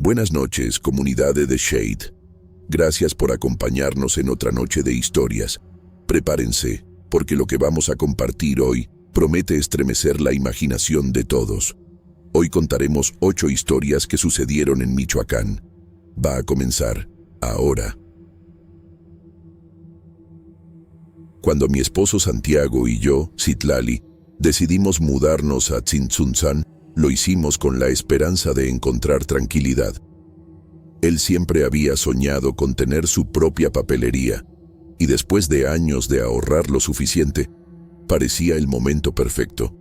Buenas noches, comunidad de The Shade. Gracias por acompañarnos en otra noche de historias. Prepárense, porque lo que vamos a compartir hoy promete estremecer la imaginación de todos. Hoy contaremos 8 historias que sucedieron en Michoacán. Va a comenzar ahora. Cuando mi esposo Santiago y yo, Citlali, decidimos mudarnos a Tzintzuntzan, lo hicimos con la esperanza de encontrar tranquilidad. Él siempre había soñado con tener su propia papelería, y después de años de ahorrar lo suficiente, parecía el momento perfecto.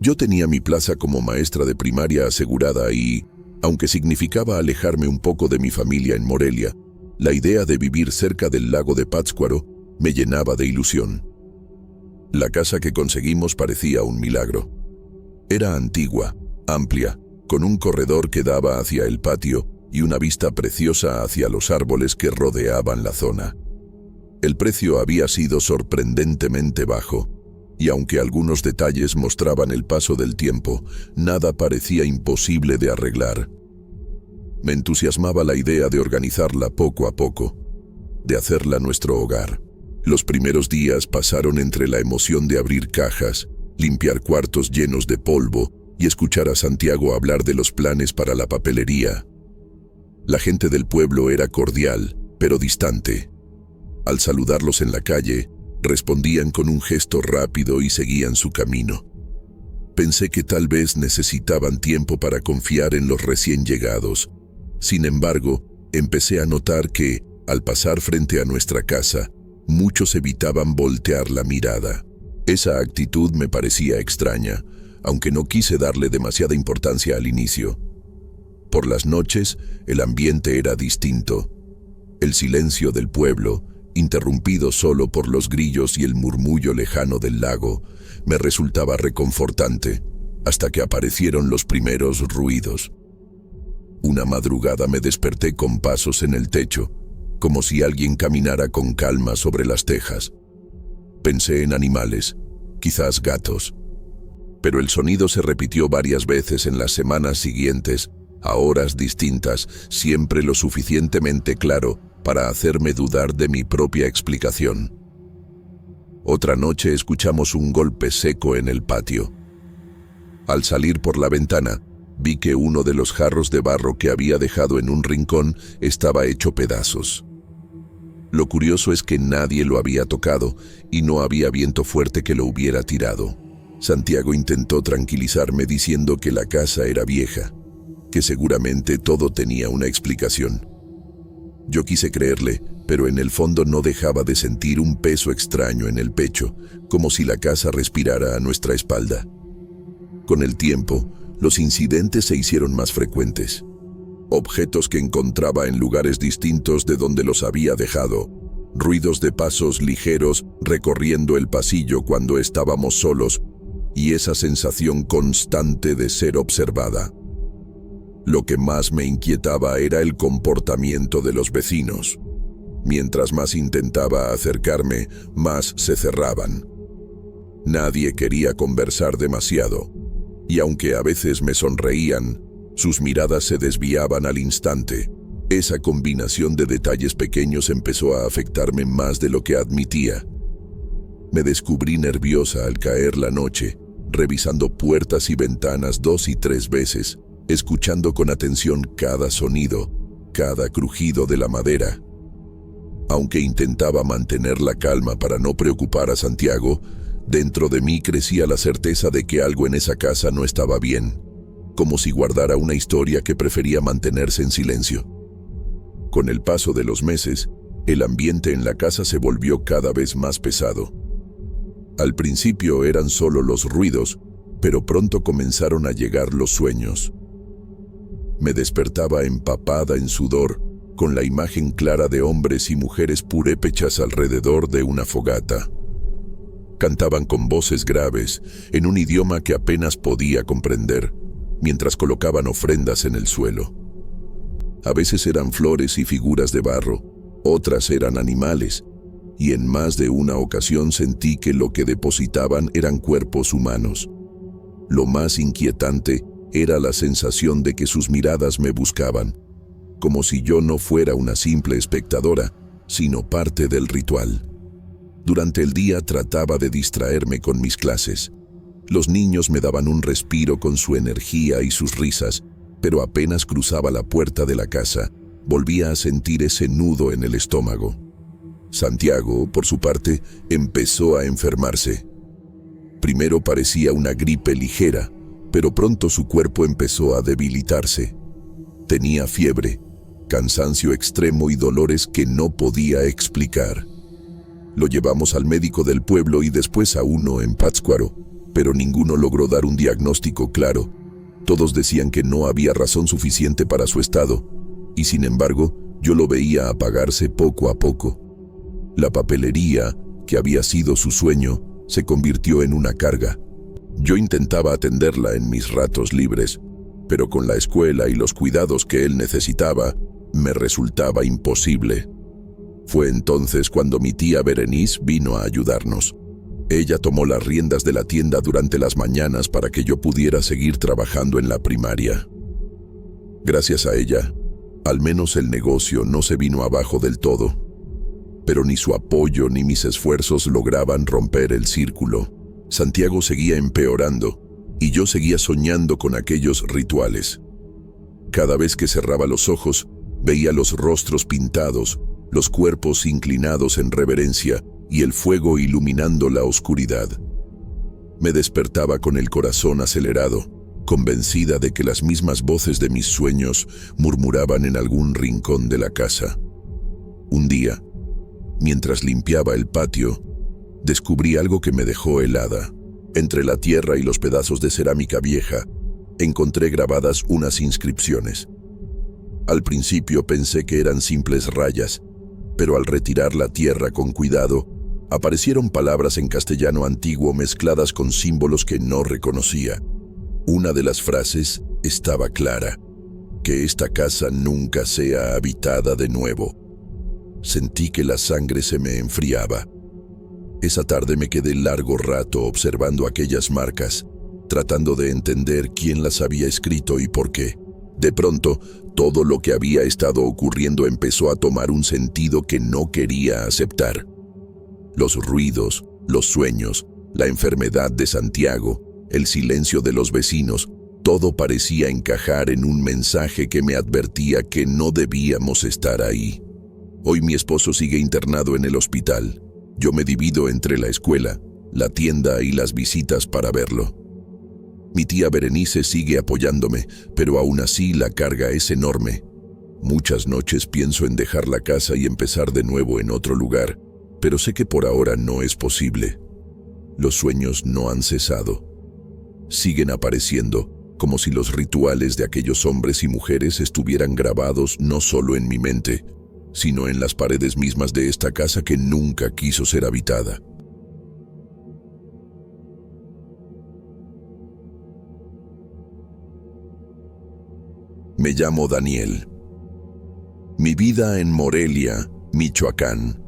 Yo tenía mi plaza como maestra de primaria asegurada y, aunque significaba alejarme un poco de mi familia en Morelia, la idea de vivir cerca del lago de Pátzcuaro me llenaba de ilusión. La casa que conseguimos parecía un milagro. Era antigua, amplia, con un corredor que daba hacia el patio y una vista preciosa hacia los árboles que rodeaban la zona. El precio había sido sorprendentemente bajo, y aunque algunos detalles mostraban el paso del tiempo, nada parecía imposible de arreglar. Me entusiasmaba la idea de organizarla poco a poco, de hacerla nuestro hogar. Los primeros días pasaron entre la emoción de abrir cajas, limpiar cuartos llenos de polvo y escuchar a Santiago hablar de los planes para la papelería. La gente del pueblo era cordial, pero distante. Al saludarlos en la calle, respondían con un gesto rápido y seguían su camino. Pensé que tal vez necesitaban tiempo para confiar en los recién llegados. Sin embargo, empecé a notar que, al pasar frente a nuestra casa, muchos evitaban voltear la mirada. Esa actitud me parecía extraña, aunque no quise darle demasiada importancia al inicio. Por las noches, el ambiente era distinto. El silencio del pueblo, interrumpido solo por los grillos y el murmullo lejano del lago, me resultaba reconfortante, hasta que aparecieron los primeros ruidos. Una madrugada me desperté con pasos en el techo, como si alguien caminara con calma sobre las tejas. Pensé en animales, quizás gatos. Pero el sonido se repitió varias veces en las semanas siguientes, a horas distintas, siempre lo suficientemente claro para hacerme dudar de mi propia explicación. Otra noche escuchamos un golpe seco en el patio. Al salir por la ventana, vi que uno de los jarros de barro que había dejado en un rincón estaba hecho pedazos. Lo curioso es que nadie lo había tocado y no había viento fuerte que lo hubiera tirado. Santiago intentó tranquilizarme diciendo que la casa era vieja, que seguramente todo tenía una explicación. Yo quise creerle, pero en el fondo no dejaba de sentir un peso extraño en el pecho, como si la casa respirara a nuestra espalda. Con el tiempo, los incidentes se hicieron más frecuentes. Objetos que encontraba en lugares distintos de donde los había dejado, ruidos de pasos ligeros recorriendo el pasillo cuando estábamos solos, y esa sensación constante de ser observada. Lo que más me inquietaba era el comportamiento de los vecinos. Mientras más intentaba acercarme, más se cerraban. Nadie quería conversar demasiado, y aunque a veces me sonreían, sus miradas se desviaban al instante. Esa combinación de detalles pequeños empezó a afectarme más de lo que admitía. Me descubrí nerviosa al caer la noche, revisando puertas y ventanas 2 y 3 veces, escuchando con atención cada sonido, cada crujido de la madera. Aunque intentaba mantener la calma para no preocupar a Santiago, dentro de mí crecía la certeza de que algo en esa casa no estaba bien, como si guardara una historia que prefería mantenerse en silencio. Con el paso de los meses, el ambiente en la casa se volvió cada vez más pesado. Al principio eran solo los ruidos, pero pronto comenzaron a llegar los sueños. Me despertaba empapada en sudor, con la imagen clara de hombres y mujeres purépechas alrededor de una fogata. Cantaban con voces graves, en un idioma que apenas podía comprender, mientras colocaban ofrendas en el suelo. A veces eran flores y figuras de barro, otras eran animales, y en más de una ocasión sentí que lo que depositaban eran cuerpos humanos. Lo más inquietante era la sensación de que sus miradas me buscaban, como si yo no fuera una simple espectadora, sino parte del ritual. Durante el día trataba de distraerme con mis clases. Los niños me daban un respiro con su energía y sus risas, pero apenas cruzaba la puerta de la casa, volvía a sentir ese nudo en el estómago. Santiago, por su parte, empezó a enfermarse. Primero parecía una gripe ligera, pero pronto su cuerpo empezó a debilitarse. Tenía fiebre, cansancio extremo y dolores que no podía explicar. Lo llevamos al médico del pueblo y después a uno en Pátzcuaro, pero ninguno logró dar un diagnóstico claro. Todos decían que no había razón suficiente para su estado, y sin embargo, yo lo veía apagarse poco a poco. La papelería, que había sido su sueño, se convirtió en una carga. Yo intentaba atenderla en mis ratos libres, pero con la escuela y los cuidados que él necesitaba, me resultaba imposible. Fue entonces cuando mi tía Berenice vino a ayudarnos. Ella tomó las riendas de la tienda durante las mañanas para que yo pudiera seguir trabajando en la primaria. Gracias a ella, al menos el negocio no se vino abajo del todo. Pero ni su apoyo ni mis esfuerzos lograban romper el círculo. Santiago seguía empeorando y yo seguía soñando con aquellos rituales. Cada vez que cerraba los ojos, veía los rostros pintados, los cuerpos inclinados en reverencia y el fuego iluminando la oscuridad. Me despertaba con el corazón acelerado, convencida de que las mismas voces de mis sueños murmuraban en algún rincón de la casa. Un día, mientras limpiaba el patio, descubrí algo que me dejó helada. Entre la tierra y los pedazos de cerámica vieja, encontré grabadas unas inscripciones. Al principio pensé que eran simples rayas, pero al retirar la tierra con cuidado, aparecieron palabras en castellano antiguo mezcladas con símbolos que no reconocía. Una de las frases estaba clara: que esta casa nunca sea habitada de nuevo. Sentí que la sangre se me enfriaba. Esa tarde me quedé largo rato observando aquellas marcas, tratando de entender quién las había escrito y por qué. De pronto, todo lo que había estado ocurriendo empezó a tomar un sentido que no quería aceptar. Los ruidos, los sueños, la enfermedad de Santiago, el silencio de los vecinos, todo parecía encajar en un mensaje que me advertía que no debíamos estar ahí. Hoy mi esposo sigue internado en el hospital. Yo me divido entre la escuela, la tienda y las visitas para verlo. Mi tía Berenice sigue apoyándome, pero aún así la carga es enorme. Muchas noches pienso en dejar la casa y empezar de nuevo en otro lugar, pero sé que por ahora no es posible. Los sueños no han cesado. Siguen apareciendo, como si los rituales de aquellos hombres y mujeres estuvieran grabados no solo en mi mente, sino en las paredes mismas de esta casa que nunca quiso ser habitada. Me llamo Daniel. Mi vida en Morelia, Michoacán,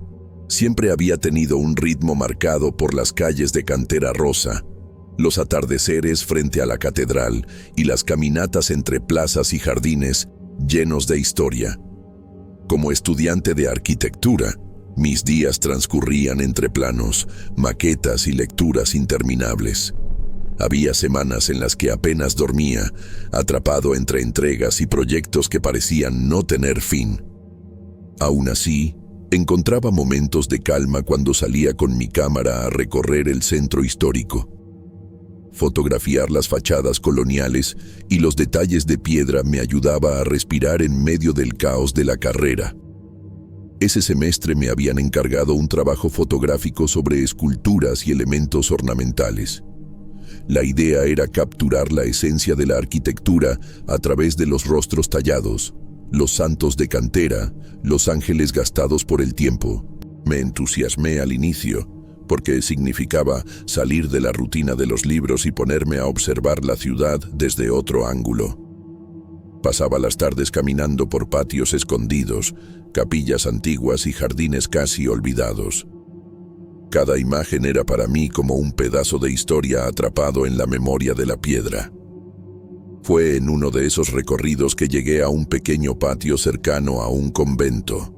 siempre había tenido un ritmo marcado por las calles de cantera rosa, los atardeceres frente a la catedral y las caminatas entre plazas y jardines llenos de historia. Como estudiante de arquitectura, mis días transcurrían entre planos, maquetas y lecturas interminables. Había semanas en las que apenas dormía, atrapado entre entregas y proyectos que parecían no tener fin. Aún así, encontraba momentos de calma cuando salía con mi cámara a recorrer el centro histórico. Fotografiar las fachadas coloniales y los detalles de piedra me ayudaba a respirar en medio del caos de la carrera. Ese semestre me habían encargado un trabajo fotográfico sobre esculturas y elementos ornamentales. La idea era capturar la esencia de la arquitectura a través de los rostros tallados, los santos de cantera, los ángeles gastados por el tiempo. Me entusiasmé al inicio, porque significaba salir de la rutina de los libros y ponerme a observar la ciudad desde otro ángulo. Pasaba las tardes caminando por patios escondidos, capillas antiguas y jardines casi olvidados. Cada imagen era para mí como un pedazo de historia atrapado en la memoria de la piedra. Fue en uno de esos recorridos que llegué a un pequeño patio cercano a un convento.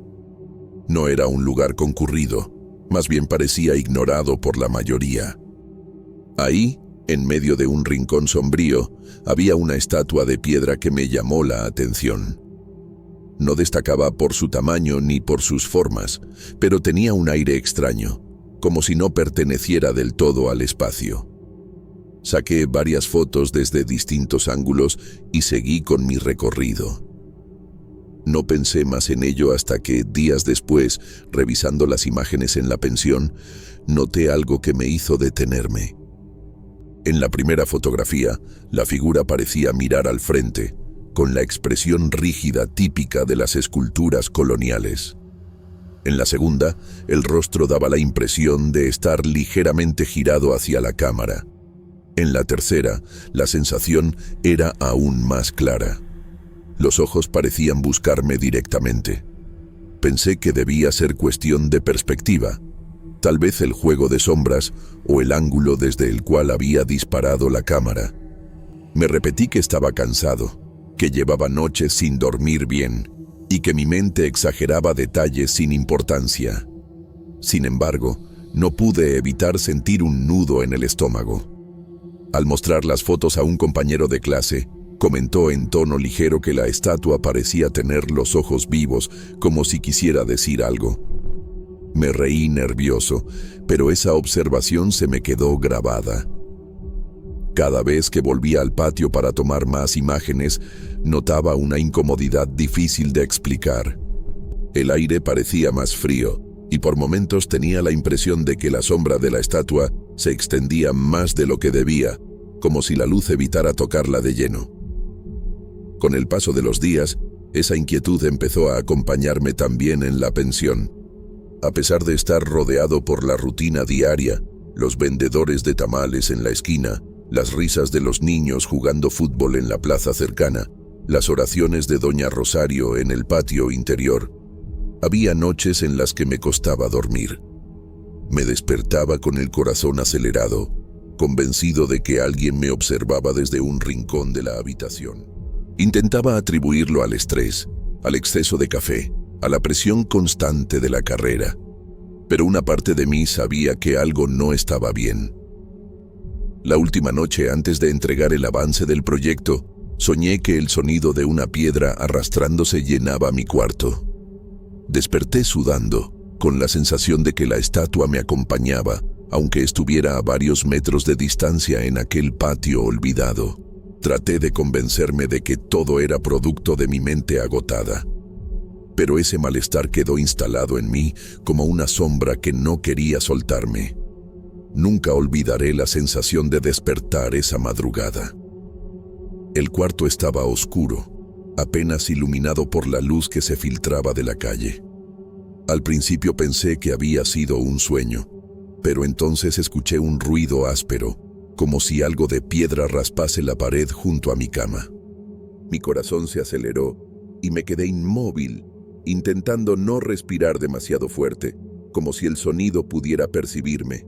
No era un lugar concurrido, más bien parecía ignorado por la mayoría. Ahí, en medio de un rincón sombrío, había una estatua de piedra que me llamó la atención. No destacaba por su tamaño ni por sus formas, pero tenía un aire extraño, como si no perteneciera del todo al espacio. Saqué varias fotos desde distintos ángulos y seguí con mi recorrido. No pensé más en ello hasta que, días después, revisando las imágenes en la pensión, noté algo que me hizo detenerme. En la primera fotografía, la figura parecía mirar al frente, con la expresión rígida típica de las esculturas coloniales. En la segunda, el rostro daba la impresión de estar ligeramente girado hacia la cámara. En la tercera, la sensación era aún más clara. Los ojos parecían buscarme directamente. Pensé que debía ser cuestión de perspectiva, tal vez el juego de sombras o el ángulo desde el cual había disparado la cámara. Me repetí que estaba cansado, que llevaba noches sin dormir bien y que mi mente exageraba detalles sin importancia. Sin embargo, no pude evitar sentir un nudo en el estómago. Al mostrar las fotos a un compañero de clase, comentó en tono ligero que la estatua parecía tener los ojos vivos, como si quisiera decir algo. Me reí nervioso, pero esa observación se me quedó grabada. Cada vez que volvía al patio para tomar más imágenes, notaba una incomodidad difícil de explicar. El aire parecía más frío, y por momentos tenía la impresión de que la sombra de la estatua se extendía más de lo que debía, como si la luz evitara tocarla de lleno. Con el paso de los días, esa inquietud empezó a acompañarme también en la pensión. A pesar de estar rodeado por la rutina diaria, los vendedores de tamales en la esquina, las risas de los niños jugando fútbol en la plaza cercana, las oraciones de Doña Rosario en el patio interior, había noches en las que me costaba dormir. Me despertaba con el corazón acelerado, convencido de que alguien me observaba desde un rincón de la habitación. Intentaba atribuirlo al estrés, al exceso de café, a la presión constante de la carrera, pero una parte de mí sabía que algo no estaba bien. La última noche antes de entregar el avance del proyecto, soñé que el sonido de una piedra arrastrándose llenaba mi cuarto. Desperté sudando, con la sensación de que la estatua me acompañaba, aunque estuviera a varios metros de distancia en aquel patio olvidado. Traté de convencerme de que todo era producto de mi mente agotada. Pero ese malestar quedó instalado en mí como una sombra que no quería soltarme. Nunca olvidaré la sensación de despertar esa madrugada. El cuarto estaba oscuro, apenas iluminado por la luz que se filtraba de la calle. Al principio pensé que había sido un sueño, pero entonces escuché un ruido áspero, como si algo de piedra raspase la pared junto a mi cama. Mi corazón se aceleró y me quedé inmóvil, intentando no respirar demasiado fuerte, como si el sonido pudiera percibirme.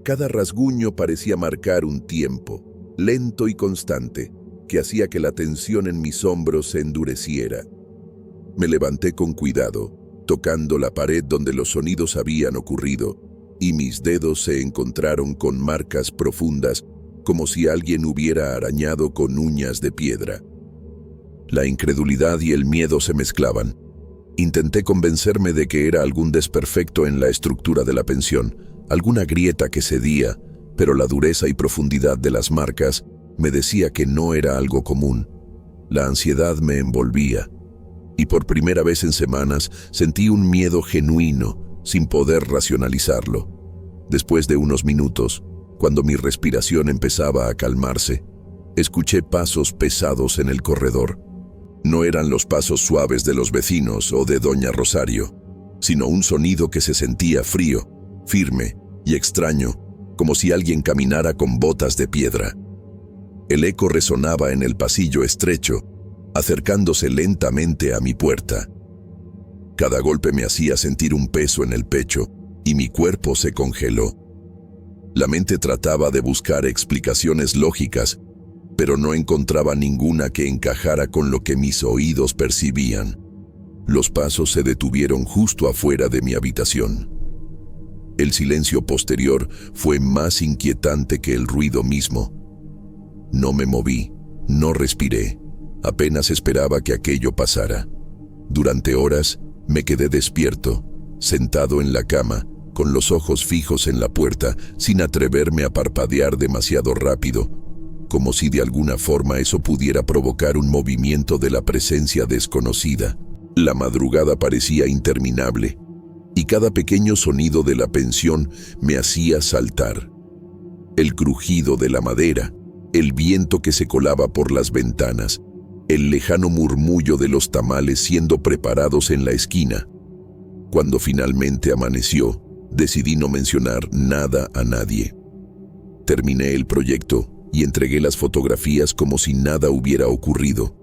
Cada rasguño parecía marcar un tiempo, lento y constante, que hacía que la tensión en mis hombros se endureciera. Me levanté con cuidado, tocando la pared donde los sonidos habían ocurrido, y mis dedos se encontraron con marcas profundas, como si alguien hubiera arañado con uñas de piedra. La incredulidad y el miedo se mezclaban. Intenté convencerme de que era algún desperfecto en la estructura de la pensión, alguna grieta que cedía, pero la dureza y profundidad de las marcas me decía que no era algo común. La ansiedad me envolvía, y por primera vez en semanas sentí un miedo genuino, sin poder racionalizarlo. Después de unos minutos, cuando mi respiración empezaba a calmarse, escuché pasos pesados en el corredor. No eran los pasos suaves de los vecinos o de Doña Rosario, sino un sonido que se sentía frío, firme y extraño, como si alguien caminara con botas de piedra. El eco resonaba en el pasillo estrecho, acercándose lentamente a mi puerta. Cada golpe me hacía sentir un peso en el pecho y mi cuerpo se congeló. La mente trataba de buscar explicaciones lógicas, pero no encontraba ninguna que encajara con lo que mis oídos percibían. Los pasos se detuvieron justo afuera de mi habitación. El silencio posterior fue más inquietante que el ruido mismo. No me moví, no respiré, apenas esperaba que aquello pasara. Durante horas me quedé despierto, sentado en la cama, con los ojos fijos en la puerta, sin atreverme a parpadear demasiado rápido, como si de alguna forma eso pudiera provocar un movimiento de la presencia desconocida. La madrugada parecía interminable, y cada pequeño sonido de la pensión me hacía saltar. El crujido de la madera, el viento que se colaba por las ventanas, el lejano murmullo de los tamales siendo preparados en la esquina. Cuando finalmente amaneció, decidí no mencionar nada a nadie. Terminé el proyecto y entregué las fotografías como si nada hubiera ocurrido,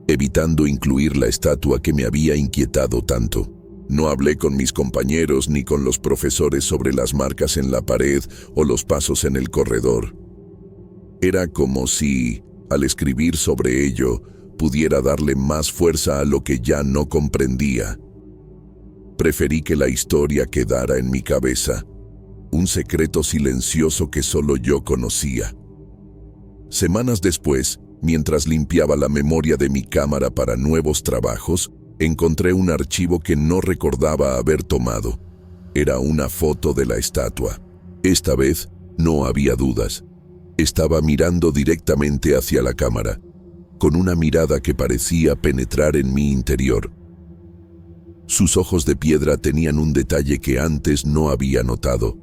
evitando incluir la estatua que me había inquietado tanto. No hablé con mis compañeros ni con los profesores sobre las marcas en la pared o los pasos en el corredor. Era como si, al escribir sobre ello, pudiera darle más fuerza a lo que ya no comprendía. Preferí que la historia quedara en mi cabeza, un secreto silencioso que solo yo conocía. Semanas después, mientras limpiaba la memoria de mi cámara para nuevos trabajos, encontré un archivo que no recordaba haber tomado. Era una foto de la estatua. Esta vez no había dudas. Estaba mirando directamente hacia la cámara, con una mirada que parecía penetrar en mi interior. Sus ojos de piedra tenían un detalle que antes no había notado.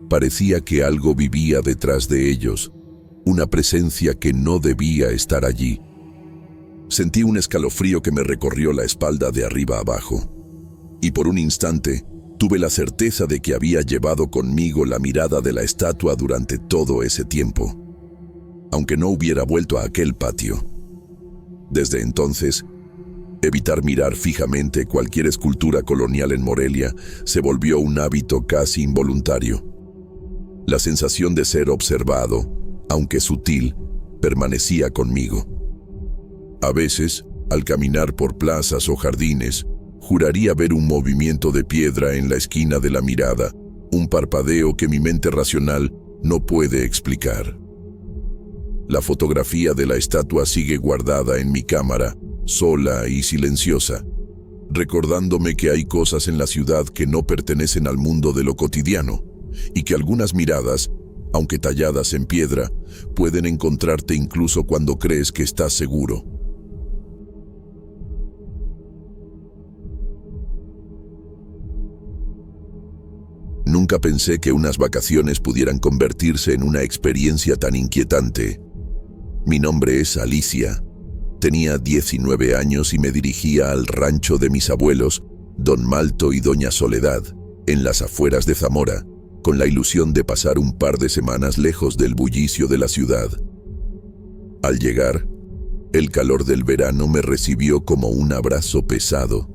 Parecía que algo vivía detrás de ellos, una presencia que no debía estar allí. Sentí un escalofrío que me recorrió la espalda de arriba abajo, y por un instante tuve la certeza de que había llevado conmigo la mirada de la estatua durante todo ese tiempo, aunque no hubiera vuelto a aquel patio. Desde entonces, evitar mirar fijamente cualquier escultura colonial en Morelia se volvió un hábito casi involuntario. La sensación de ser observado, aunque sutil, permanecía conmigo. A veces, al caminar por plazas o jardines, juraría ver un movimiento de piedra en la esquina de la mirada, un parpadeo que mi mente racional no puede explicar. La fotografía de la estatua sigue guardada en mi cámara, sola y silenciosa, recordándome que hay cosas en la ciudad que no pertenecen al mundo de lo cotidiano, y que algunas miradas, aunque talladas en piedra, pueden encontrarte incluso cuando crees que estás seguro. Nunca pensé que unas vacaciones pudieran convertirse en una experiencia tan inquietante. Mi nombre es Alicia. Tenía 19 años y me dirigía al rancho de mis abuelos, Don Malto y Doña Soledad, en las afueras de Zamora, con la ilusión de pasar un par de semanas lejos del bullicio de la ciudad. Al llegar, el calor del verano me recibió como un abrazo pesado.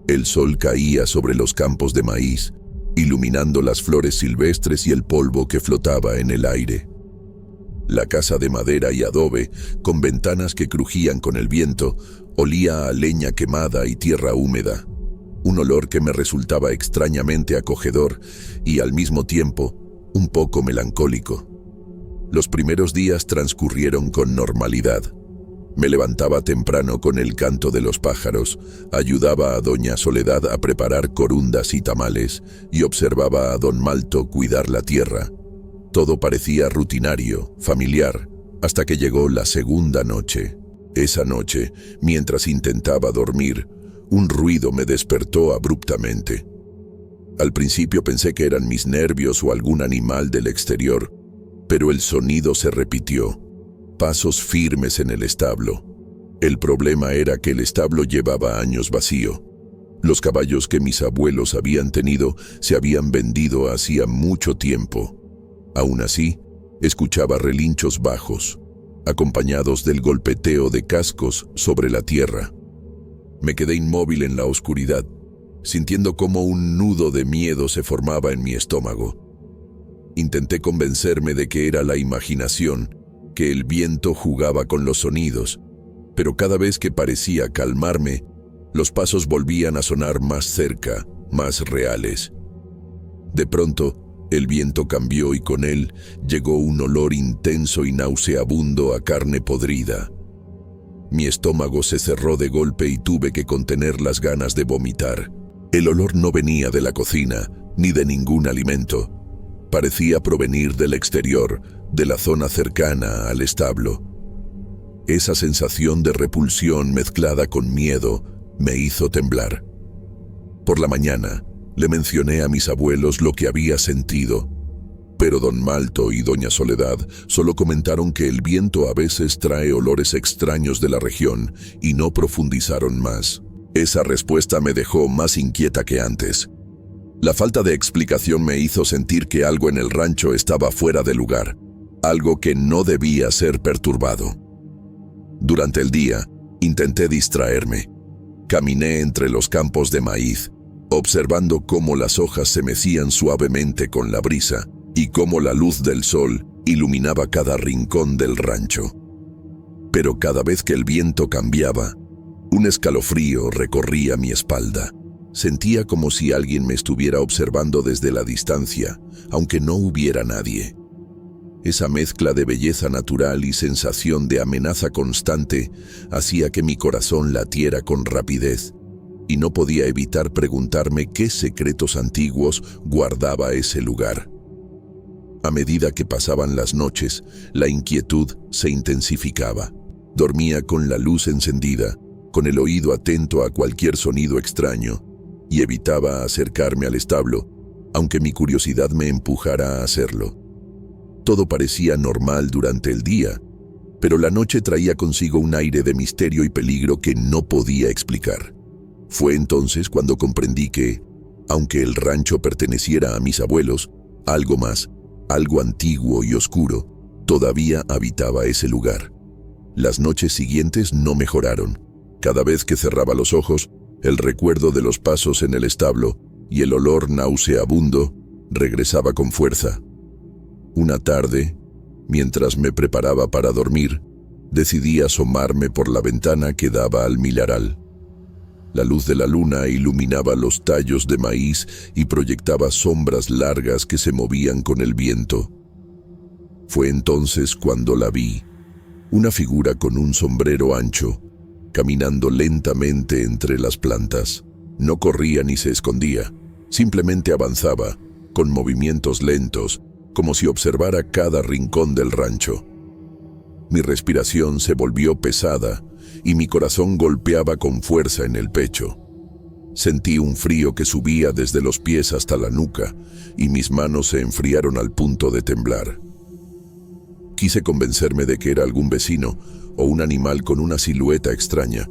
El sol caía sobre los campos de maíz, iluminando las flores silvestres y el polvo que flotaba en el aire. La casa de madera y adobe, con ventanas que crujían con el viento, olía a leña quemada y tierra húmeda, un olor que me resultaba extrañamente acogedor y al mismo tiempo un poco melancólico. Los primeros días transcurrieron con normalidad. Me levantaba temprano con el canto de los pájaros, ayudaba a Doña Soledad a preparar corundas y tamales y observaba a Don Malto cuidar la tierra. Todo parecía rutinario, familiar, hasta que llegó la segunda noche. Esa noche, mientras intentaba dormir, un ruido me despertó abruptamente. Al principio pensé que eran mis nervios o algún animal del exterior, pero el sonido se repitió. Pasos firmes en el establo. El problema era que el establo llevaba años vacío. Los caballos que mis abuelos habían tenido se habían vendido hacía mucho tiempo. Aún así, escuchaba relinchos bajos, acompañados del golpeteo de cascos sobre la tierra. Me quedé inmóvil en la oscuridad, sintiendo cómo un nudo de miedo se formaba en mi estómago. Intenté convencerme de que era la imaginación, que el viento jugaba con los sonidos, pero cada vez que parecía calmarme, los pasos volvían a sonar más cerca, más reales. De pronto, el viento cambió y con él llegó un olor intenso y nauseabundo a carne podrida. Mi estómago se cerró de golpe y tuve que contener las ganas de vomitar. El olor no venía de la cocina, ni de ningún alimento. Parecía provenir del exterior, de la zona cercana al establo. Esa sensación de repulsión mezclada con miedo me hizo temblar. Por la mañana, le mencioné a mis abuelos lo que había sentido, pero don Malto y doña Soledad solo comentaron que el viento a veces trae olores extraños de la región y no profundizaron más. Esa respuesta me dejó más inquieta que antes. La falta de explicación me hizo sentir que algo en el rancho estaba fuera de lugar, algo que no debía ser perturbado. Durante el día, intenté distraerme. Caminé entre los campos de maíz, observando cómo las hojas se mecían suavemente con la brisa y cómo la luz del sol iluminaba cada rincón del rancho. Pero cada vez que el viento cambiaba, un escalofrío recorría mi espalda. Sentía como si alguien me estuviera observando desde la distancia, aunque no hubiera nadie. Esa mezcla de belleza natural y sensación de amenaza constante hacía que mi corazón latiera con rapidez, y no podía evitar preguntarme qué secretos antiguos guardaba ese lugar. A medida que pasaban las noches, la inquietud se intensificaba. Dormía con la luz encendida, con el oído atento a cualquier sonido extraño, y evitaba acercarme al establo, aunque mi curiosidad me empujara a hacerlo. Todo parecía normal durante el día, pero la noche traía consigo un aire de misterio y peligro que no podía explicar. Fue entonces cuando comprendí que, aunque el rancho perteneciera a mis abuelos, algo más, algo antiguo y oscuro, todavía habitaba ese lugar. Las noches siguientes no mejoraron. Cada vez que cerraba los ojos, el recuerdo de los pasos en el establo y el olor nauseabundo regresaba con fuerza. Una tarde, mientras me preparaba para dormir, decidí asomarme por la ventana que daba al milaral. La luz de la luna iluminaba los tallos de maíz y proyectaba sombras largas que se movían con el viento. Fue entonces cuando la vi, una figura con un sombrero ancho, caminando lentamente entre las plantas. No corría ni se escondía, simplemente avanzaba, con movimientos lentos, como si observara cada rincón del rancho. Mi respiración se volvió pesada y mi corazón golpeaba con fuerza en el pecho. Sentí un frío que subía desde los pies hasta la nuca y mis manos se enfriaron al punto de temblar. Quise convencerme de que era algún vecino o un animal con una silueta extraña,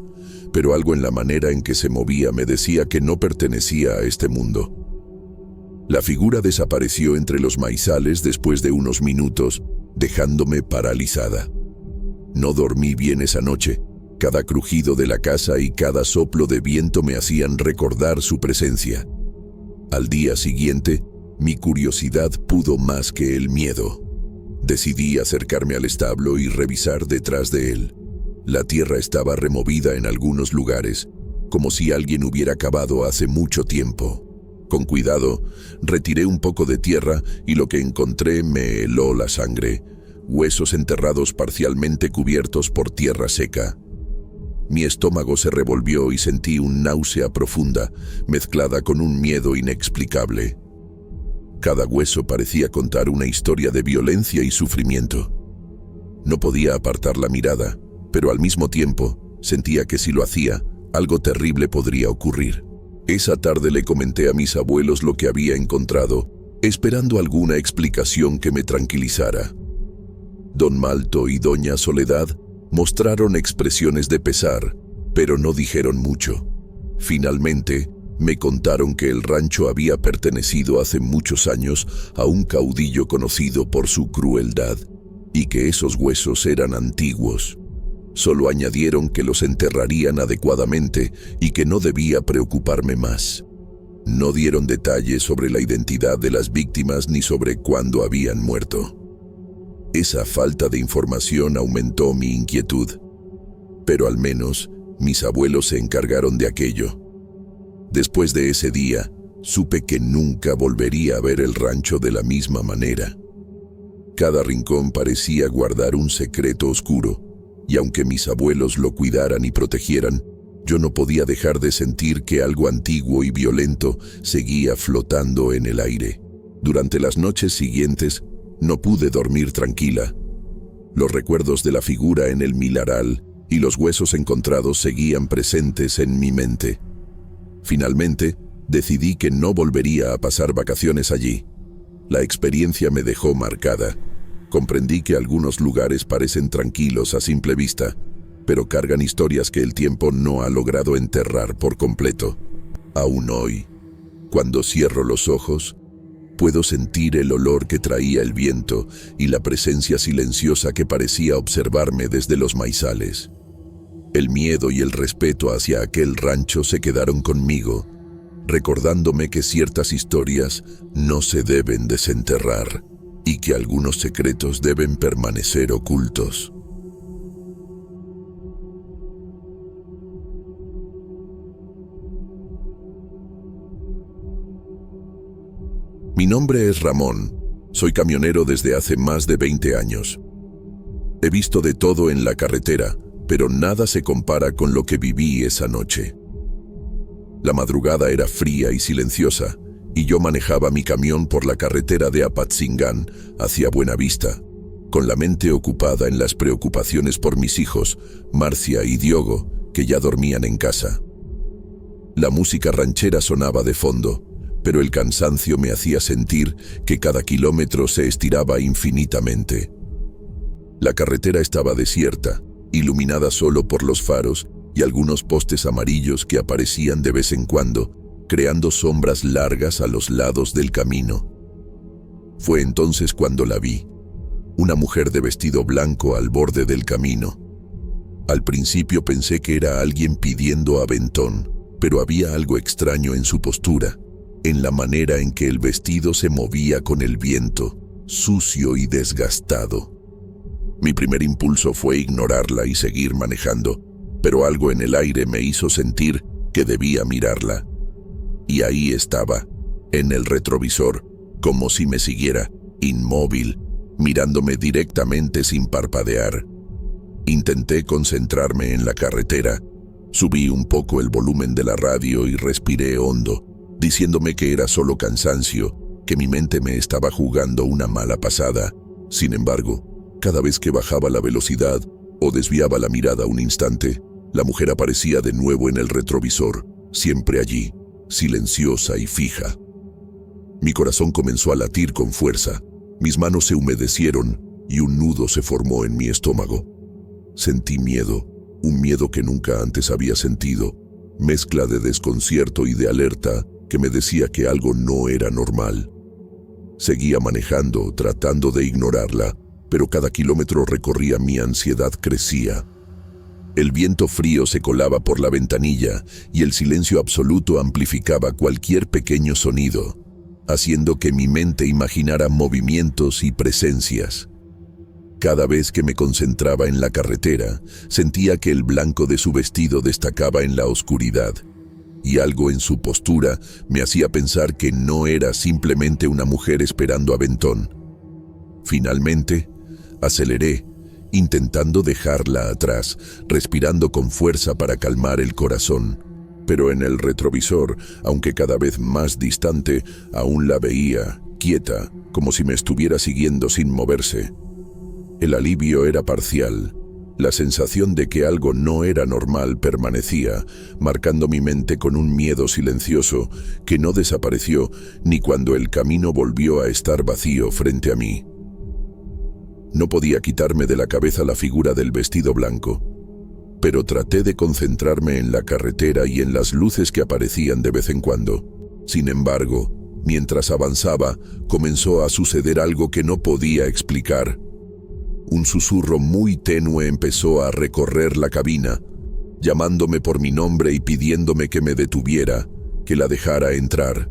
pero algo en la manera en que se movía me decía que no pertenecía a este mundo. La figura desapareció entre los maizales después de unos minutos, dejándome paralizada. No dormí bien esa noche. Cada crujido de la casa y cada soplo de viento me hacían recordar su presencia. Al día siguiente, mi curiosidad pudo más que el miedo. Decidí acercarme al establo y revisar detrás de él. La tierra estaba removida en algunos lugares, como si alguien hubiera cavado hace mucho tiempo. Con cuidado, retiré un poco de tierra y lo que encontré me heló la sangre, huesos enterrados parcialmente cubiertos por tierra seca. Mi estómago se revolvió y sentí una náusea profunda, mezclada con un miedo inexplicable. Cada hueso parecía contar una historia de violencia y sufrimiento. No podía apartar la mirada, pero al mismo tiempo sentía que si lo hacía, algo terrible podría ocurrir. Esa tarde le comenté a mis abuelos lo que había encontrado, esperando alguna explicación que me tranquilizara. Don Malto y doña Soledad mostraron expresiones de pesar, pero no dijeron mucho. Finalmente, me contaron que el rancho había pertenecido hace muchos años a un caudillo conocido por su crueldad, y que esos huesos eran antiguos. Solo añadieron que los enterrarían adecuadamente y que no debía preocuparme más. No dieron detalles sobre la identidad de las víctimas ni sobre cuándo habían muerto. Esa falta de información aumentó mi inquietud. Pero al menos, mis abuelos se encargaron de aquello. Después de ese día, supe que nunca volvería a ver el rancho de la misma manera. Cada rincón parecía guardar un secreto oscuro, y aunque mis abuelos lo cuidaran y protegieran, yo no podía dejar de sentir que algo antiguo y violento seguía flotando en el aire. Durante las noches siguientes, no pude dormir tranquila. Los recuerdos de la figura en el milaral y los huesos encontrados seguían presentes en mi mente. Finalmente, decidí que no volvería a pasar vacaciones allí. La experiencia me dejó marcada. Comprendí que algunos lugares parecen tranquilos a simple vista, pero cargan historias que el tiempo no ha logrado enterrar por completo. Aún hoy, cuando cierro los ojos, puedo sentir el olor que traía el viento y la presencia silenciosa que parecía observarme desde los maizales. El miedo y el respeto hacia aquel rancho se quedaron conmigo, recordándome que ciertas historias no se deben desenterrar y que algunos secretos deben permanecer ocultos. Mi nombre es Ramón. Soy camionero desde hace más de 20 años. He visto de todo en la carretera, pero nada se compara con lo que viví esa noche. La madrugada era fría y silenciosa, y yo manejaba mi camión por la carretera de Apatzingán hacia Buenavista, con la mente ocupada en las preocupaciones por mis hijos, Marcia y Diogo, que ya dormían en casa. La música ranchera sonaba de fondo, pero el cansancio me hacía sentir que cada kilómetro se estiraba infinitamente. La carretera estaba desierta, iluminada solo por los faros y algunos postes amarillos que aparecían de vez en cuando, creando sombras largas a los lados del camino. Fue entonces cuando la vi, una mujer de vestido blanco al borde del camino. Al principio pensé que era alguien pidiendo aventón, pero había algo extraño en su postura, en la manera en que el vestido se movía con el viento, sucio y desgastado. Mi primer impulso fue ignorarla y seguir manejando, pero algo en el aire me hizo sentir que debía mirarla. Y ahí estaba, en el retrovisor, como si me siguiera, inmóvil, mirándome directamente sin parpadear. Intenté concentrarme en la carretera, subí un poco el volumen de la radio y respiré hondo, diciéndome que era solo cansancio, que mi mente me estaba jugando una mala pasada. Sin embargo, cada vez que bajaba la velocidad o desviaba la mirada un instante, la mujer aparecía de nuevo en el retrovisor, siempre allí, silenciosa y fija. Mi corazón comenzó a latir con fuerza, mis manos se humedecieron y un nudo se formó en mi estómago. Sentí miedo, un miedo que nunca antes había sentido, mezcla de desconcierto y de alerta que me decía que algo no era normal. Seguía manejando, tratando de ignorarla, pero cada kilómetro recorría mi ansiedad crecía. El viento frío se colaba por la ventanilla y el silencio absoluto amplificaba cualquier pequeño sonido, haciendo que mi mente imaginara movimientos y presencias. Cada vez que me concentraba en la carretera, sentía que el blanco de su vestido destacaba en la oscuridad, y algo en su postura me hacía pensar que no era simplemente una mujer esperando aventón. Finalmente, aceleré, intentando dejarla atrás, respirando con fuerza para calmar el corazón. Pero en el retrovisor, aunque cada vez más distante, aún la veía, quieta, como si me estuviera siguiendo sin moverse. El alivio era parcial. La sensación de que algo no era normal permanecía, marcando mi mente con un miedo silencioso que no desapareció ni cuando el camino volvió a estar vacío frente a mí. No podía quitarme de la cabeza la figura del vestido blanco, pero traté de concentrarme en la carretera y en las luces que aparecían de vez en cuando. Sin embargo, mientras avanzaba, comenzó a suceder algo que no podía explicar. Un susurro muy tenue empezó a recorrer la cabina, llamándome por mi nombre y pidiéndome que me detuviera, que la dejara entrar.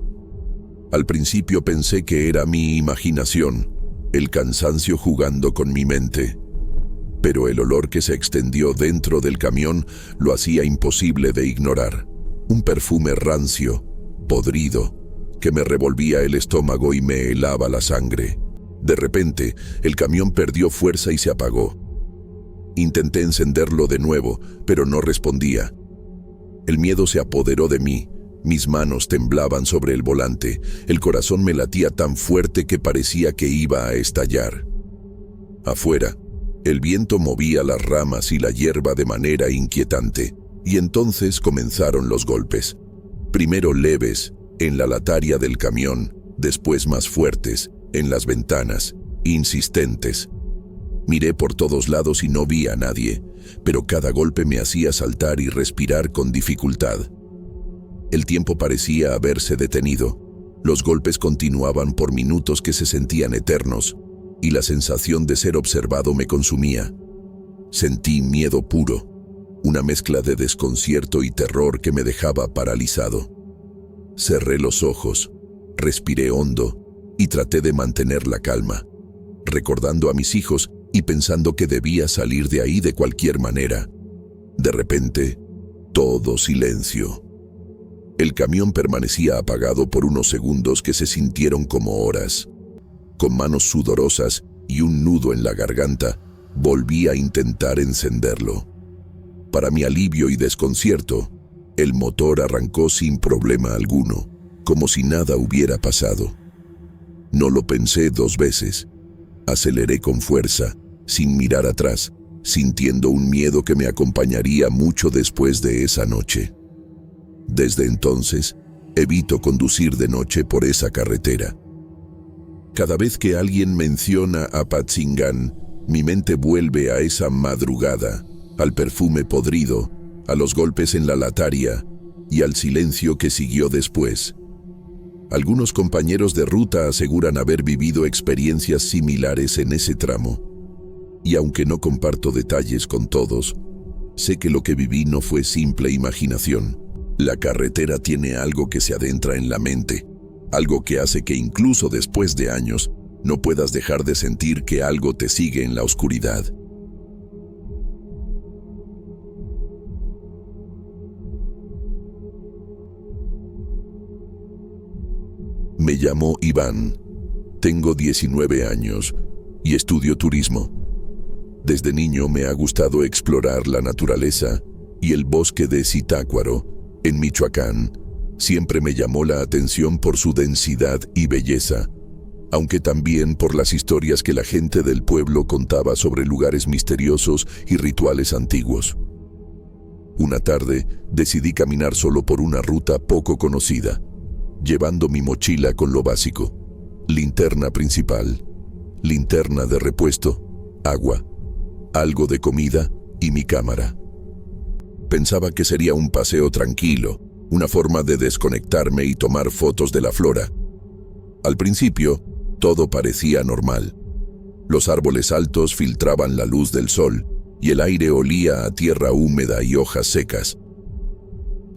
Al principio pensé que era mi imaginación, el cansancio jugando con mi mente. Pero el olor que se extendió dentro del camión lo hacía imposible de ignorar. Un perfume rancio, podrido, que me revolvía el estómago y me helaba la sangre. De repente, el camión perdió fuerza y se apagó. Intenté encenderlo de nuevo, pero no respondía. El miedo se apoderó de mí. Mis manos temblaban sobre el volante. El corazón me latía tan fuerte que parecía que iba a estallar. Afuera, el viento movía las ramas y la hierba de manera inquietante, y entonces comenzaron los golpes. Primero leves, en la lataria del camión, después más fuertes, en las ventanas, insistentes. Miré por todos lados y no vi a nadie, pero cada golpe me hacía saltar y respirar con dificultad. El tiempo parecía haberse detenido. Los golpes continuaban por minutos que se sentían eternos, y la sensación de ser observado me consumía. Sentí miedo puro, una mezcla de desconcierto y terror que me dejaba paralizado. Cerré los ojos, respiré hondo y traté de mantener la calma, recordando a mis hijos y pensando que debía salir de ahí de cualquier manera. De repente, todo silencio. El camión permanecía apagado por unos segundos que se sintieron como horas. Con manos sudorosas y un nudo en la garganta, volví a intentar encenderlo. Para mi alivio y desconcierto, el motor arrancó sin problema alguno, como si nada hubiera pasado. No lo pensé 2 veces. Aceleré con fuerza, sin mirar atrás, sintiendo un miedo que me acompañaría mucho después de esa noche. Desde entonces, evito conducir de noche por esa carretera. Cada vez que alguien menciona a Patzingán, mi mente vuelve a esa madrugada, al perfume podrido, a los golpes en la lataria y al silencio que siguió después. Algunos compañeros de ruta aseguran haber vivido experiencias similares en ese tramo. Y aunque no comparto detalles con todos, sé que lo que viví no fue simple imaginación. La carretera tiene algo que se adentra en la mente, algo que hace que incluso después de años no puedas dejar de sentir que algo te sigue en la oscuridad. Me llamo Iván, tengo 19 años y estudio turismo. Desde niño me ha gustado explorar la naturaleza y el bosque de Zitácuaro, en Michoacán, siempre me llamó la atención por su densidad y belleza, aunque también por las historias que la gente del pueblo contaba sobre lugares misteriosos y rituales antiguos. Una tarde decidí caminar solo por una ruta poco conocida, llevando mi mochila con lo básico: linterna principal, linterna de repuesto, agua, algo de comida y mi cámara. Pensaba que sería un paseo tranquilo, una forma de desconectarme y tomar fotos de la flora. Al principio, todo parecía normal. Los árboles altos filtraban la luz del sol y el aire olía a tierra húmeda y hojas secas.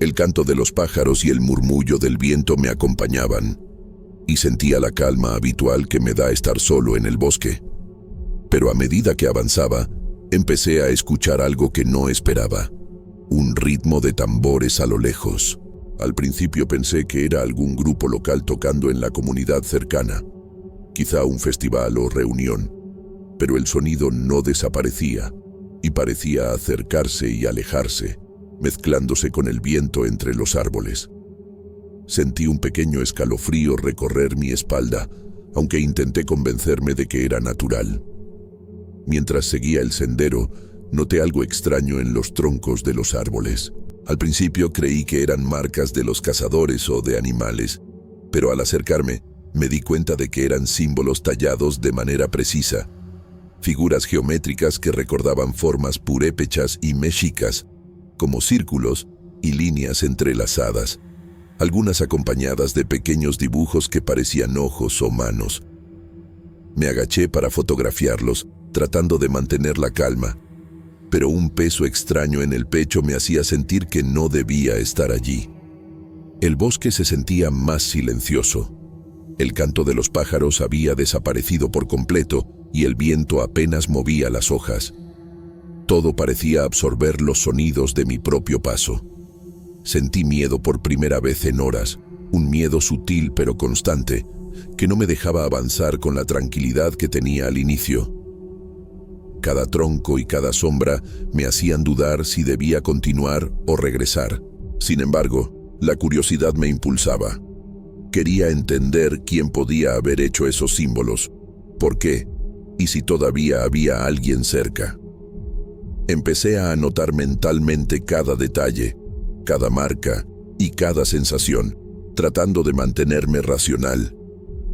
El canto de los pájaros y el murmullo del viento me acompañaban, y sentía la calma habitual que me da estar solo en el bosque. Pero a medida que avanzaba, empecé a escuchar algo que no esperaba: un ritmo de tambores a lo lejos. Al principio pensé que era algún grupo local tocando en la comunidad cercana, quizá un festival o reunión, pero el sonido no desaparecía y parecía acercarse y alejarse, mezclándose con el viento entre los árboles. Sentí un pequeño escalofrío recorrer mi espalda, aunque intenté convencerme de que era natural. Mientras seguía el sendero, noté algo extraño en los troncos de los árboles. Al principio creí que eran marcas de los cazadores o de animales, pero al acercarme me di cuenta de que eran símbolos tallados de manera precisa, figuras geométricas que recordaban formas purépechas y mexicas, como círculos y líneas entrelazadas, algunas acompañadas de pequeños dibujos que parecían ojos o manos. Me agaché para fotografiarlos, tratando de mantener la calma, pero un peso extraño en el pecho me hacía sentir que no debía estar allí. El bosque se sentía más silencioso. El canto de los pájaros había desaparecido por completo y el viento apenas movía las hojas. Todo parecía absorber los sonidos de mi propio paso. Sentí miedo por primera vez en horas, un miedo sutil pero constante, que no me dejaba avanzar con la tranquilidad que tenía al inicio. Cada tronco y cada sombra me hacían dudar si debía continuar o regresar. Sin embargo, la curiosidad me impulsaba. Quería entender quién podía haber hecho esos símbolos, por qué, y si todavía había alguien cerca. Empecé a anotar mentalmente cada detalle, cada marca y cada sensación, tratando de mantenerme racional.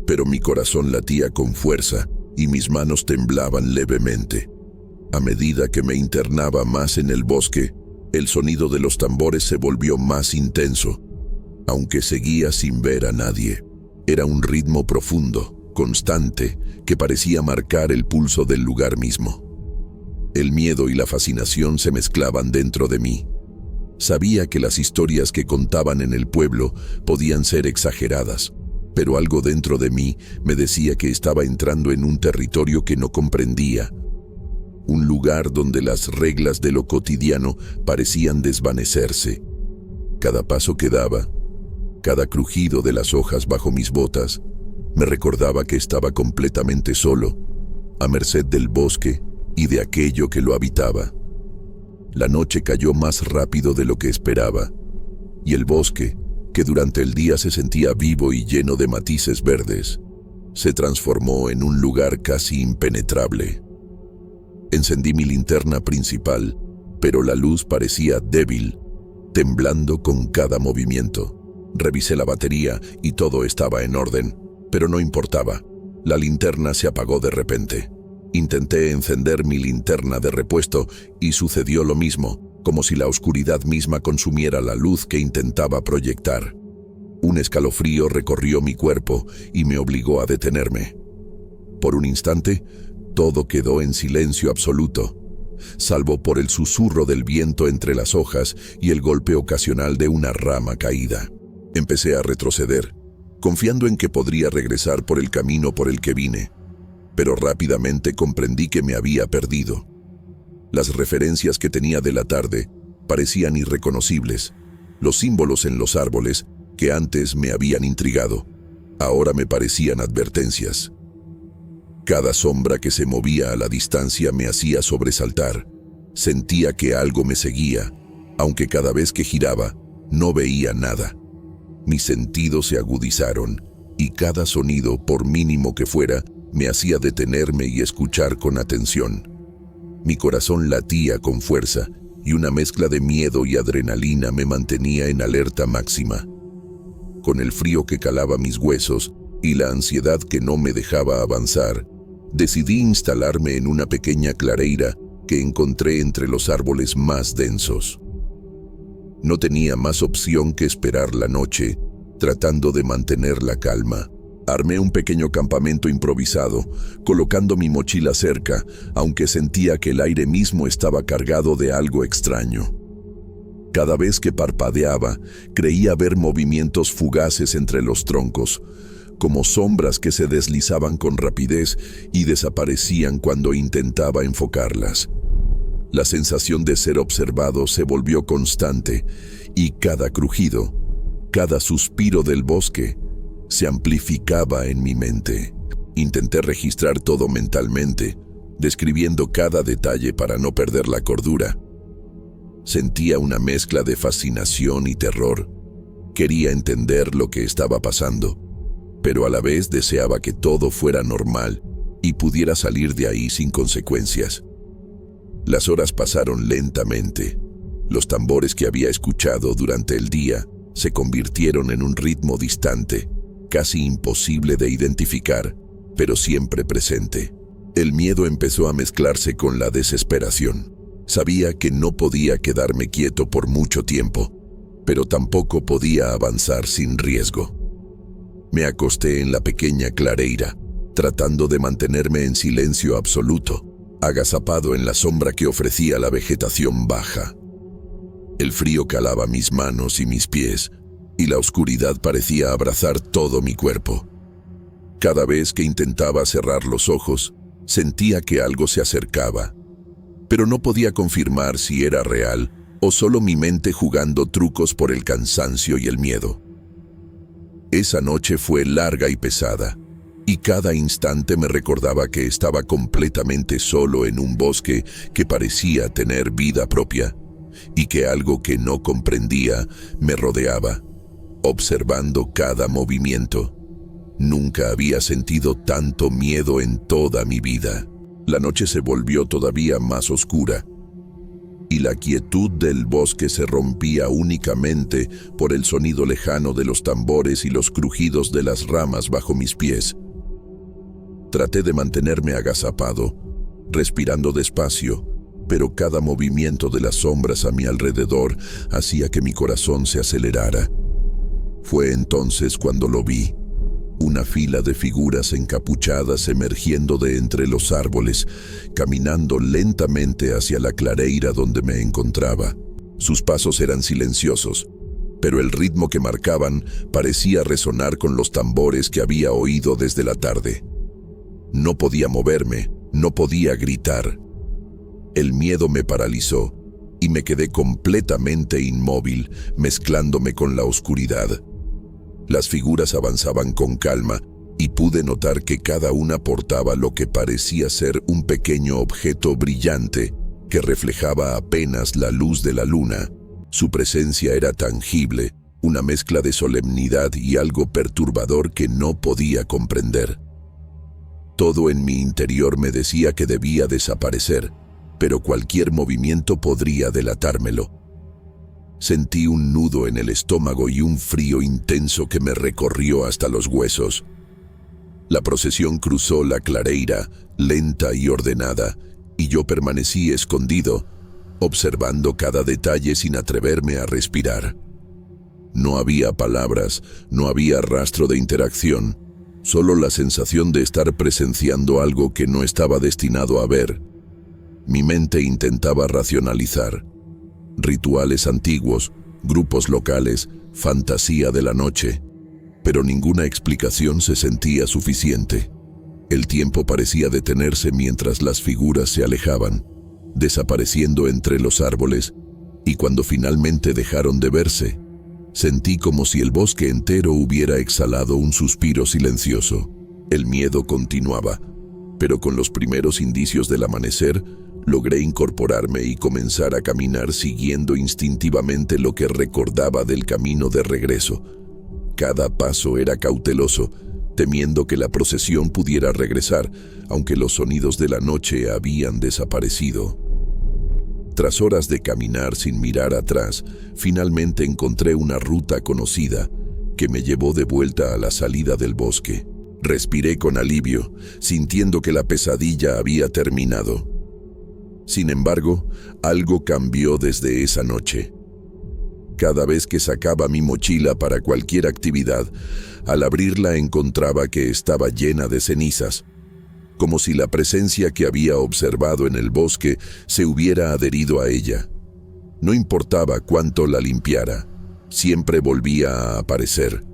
Pero mi corazón latía con fuerza y mis manos temblaban levemente. A medida que me internaba más en el bosque, el sonido de los tambores se volvió más intenso, aunque seguía sin ver a nadie. Era un ritmo profundo, constante, que parecía marcar el pulso del lugar mismo. El miedo y la fascinación se mezclaban dentro de mí. Sabía que las historias que contaban en el pueblo podían ser exageradas, pero algo dentro de mí me decía que estaba entrando en un territorio que no comprendía. Un lugar donde las reglas de lo cotidiano parecían desvanecerse. Cada paso que daba, cada crujido de las hojas bajo mis botas, me recordaba que estaba completamente solo, a merced del bosque y de aquello que lo habitaba. La noche cayó más rápido de lo que esperaba, y el bosque, que durante el día se sentía vivo y lleno de matices verdes, se transformó en un lugar casi impenetrable. Encendí mi linterna principal, pero la luz parecía débil, temblando con cada movimiento. Revisé la batería y todo estaba en orden, pero no importaba. La linterna se apagó de repente. Intenté encender mi linterna de repuesto y sucedió lo mismo, como si la oscuridad misma consumiera la luz que intentaba proyectar. Un escalofrío recorrió mi cuerpo y me obligó a detenerme. Por un instante, todo quedó en silencio absoluto, salvo por el susurro del viento entre las hojas y el golpe ocasional de una rama caída. Empecé a retroceder, confiando en que podría regresar por el camino por el que vine, pero rápidamente comprendí que me había perdido. Las referencias que tenía de la tarde parecían irreconocibles. Los símbolos en los árboles, que antes me habían intrigado, ahora me parecían advertencias. Cada sombra que se movía a la distancia me hacía sobresaltar. Sentía que algo me seguía, aunque cada vez que giraba, no veía nada. Mis sentidos se agudizaron, y cada sonido, por mínimo que fuera, me hacía detenerme y escuchar con atención. Mi corazón latía con fuerza, y una mezcla de miedo y adrenalina me mantenía en alerta máxima. Con el frío que calaba mis huesos y la ansiedad que no me dejaba avanzar, decidí instalarme en una pequeña clareira que encontré entre los árboles más densos. No tenía más opción que esperar la noche, tratando de mantener la calma. Armé un pequeño campamento improvisado, colocando mi mochila cerca, aunque sentía que el aire mismo estaba cargado de algo extraño. Cada vez que parpadeaba, creía ver movimientos fugaces entre los troncos, como sombras que se deslizaban con rapidez y desaparecían cuando intentaba enfocarlas. La sensación de ser observado se volvió constante, y cada crujido, cada suspiro del bosque, se amplificaba en mi mente. Intenté registrar todo mentalmente, describiendo cada detalle para no perder la cordura. Sentía una mezcla de fascinación y terror. Quería entender lo que estaba pasando, pero a la vez deseaba que todo fuera normal y pudiera salir de ahí sin consecuencias. Las horas pasaron lentamente. Los tambores que había escuchado durante el día se convirtieron en un ritmo distante, casi imposible de identificar, pero siempre presente. El miedo empezó a mezclarse con la desesperación. Sabía que no podía quedarme quieto por mucho tiempo, pero tampoco podía avanzar sin riesgo. Me acosté en la pequeña clareira, tratando de mantenerme en silencio absoluto, agazapado en la sombra que ofrecía la vegetación baja. El frío calaba mis manos y mis pies, y la oscuridad parecía abrazar todo mi cuerpo. Cada vez que intentaba cerrar los ojos, sentía que algo se acercaba, pero no podía confirmar si era real o solo mi mente jugando trucos por el cansancio y el miedo. Esa noche fue larga y pesada, y cada instante me recordaba que estaba completamente solo en un bosque que parecía tener vida propia, y que algo que no comprendía me rodeaba, observando cada movimiento. Nunca había sentido tanto miedo en toda mi vida. La noche se volvió todavía más oscura, y la quietud del bosque se rompía únicamente por el sonido lejano de los tambores y los crujidos de las ramas bajo mis pies. Traté de mantenerme agazapado, respirando despacio, pero cada movimiento de las sombras a mi alrededor hacía que mi corazón se acelerara. Fue entonces cuando lo vi. Una fila de figuras encapuchadas emergiendo de entre los árboles, caminando lentamente hacia la clareira donde me encontraba. Sus pasos eran silenciosos, pero el ritmo que marcaban parecía resonar con los tambores que había oído desde la tarde. No podía moverme, no podía gritar. El miedo me paralizó y me quedé completamente inmóvil, mezclándome con la oscuridad. Las figuras avanzaban con calma y pude notar que cada una portaba lo que parecía ser un pequeño objeto brillante que reflejaba apenas la luz de la luna. Su presencia era tangible, una mezcla de solemnidad y algo perturbador que no podía comprender. Todo en mi interior me decía que debía desaparecer, pero cualquier movimiento podría delatármelo. Sentí un nudo en el estómago y un frío intenso que me recorrió hasta los huesos. La procesión cruzó la clareira, lenta y ordenada, y yo permanecí escondido, observando cada detalle sin atreverme a respirar. No había palabras, no había rastro de interacción, solo la sensación de estar presenciando algo que no estaba destinado a ver. Mi mente intentaba racionalizar. Rituales antiguos, grupos locales, fantasía de la noche, pero ninguna explicación se sentía suficiente. El tiempo parecía detenerse mientras las figuras se alejaban, desapareciendo entre los árboles, y cuando finalmente dejaron de verse, sentí como si el bosque entero hubiera exhalado un suspiro silencioso. El miedo continuaba, pero con los primeros indicios del amanecer, logré incorporarme y comenzar a caminar siguiendo instintivamente lo que recordaba del camino de regreso. Cada paso era cauteloso, temiendo que la procesión pudiera regresar, aunque los sonidos de la noche habían desaparecido. Tras horas de caminar sin mirar atrás, finalmente encontré una ruta conocida que me llevó de vuelta a la salida del bosque. Respiré con alivio, sintiendo que la pesadilla había terminado. Sin embargo, algo cambió desde esa noche. Cada vez que sacaba mi mochila para cualquier actividad, al abrirla encontraba que estaba llena de cenizas, como si la presencia que había observado en el bosque se hubiera adherido a ella. No importaba cuánto la limpiara, siempre volvía a aparecer.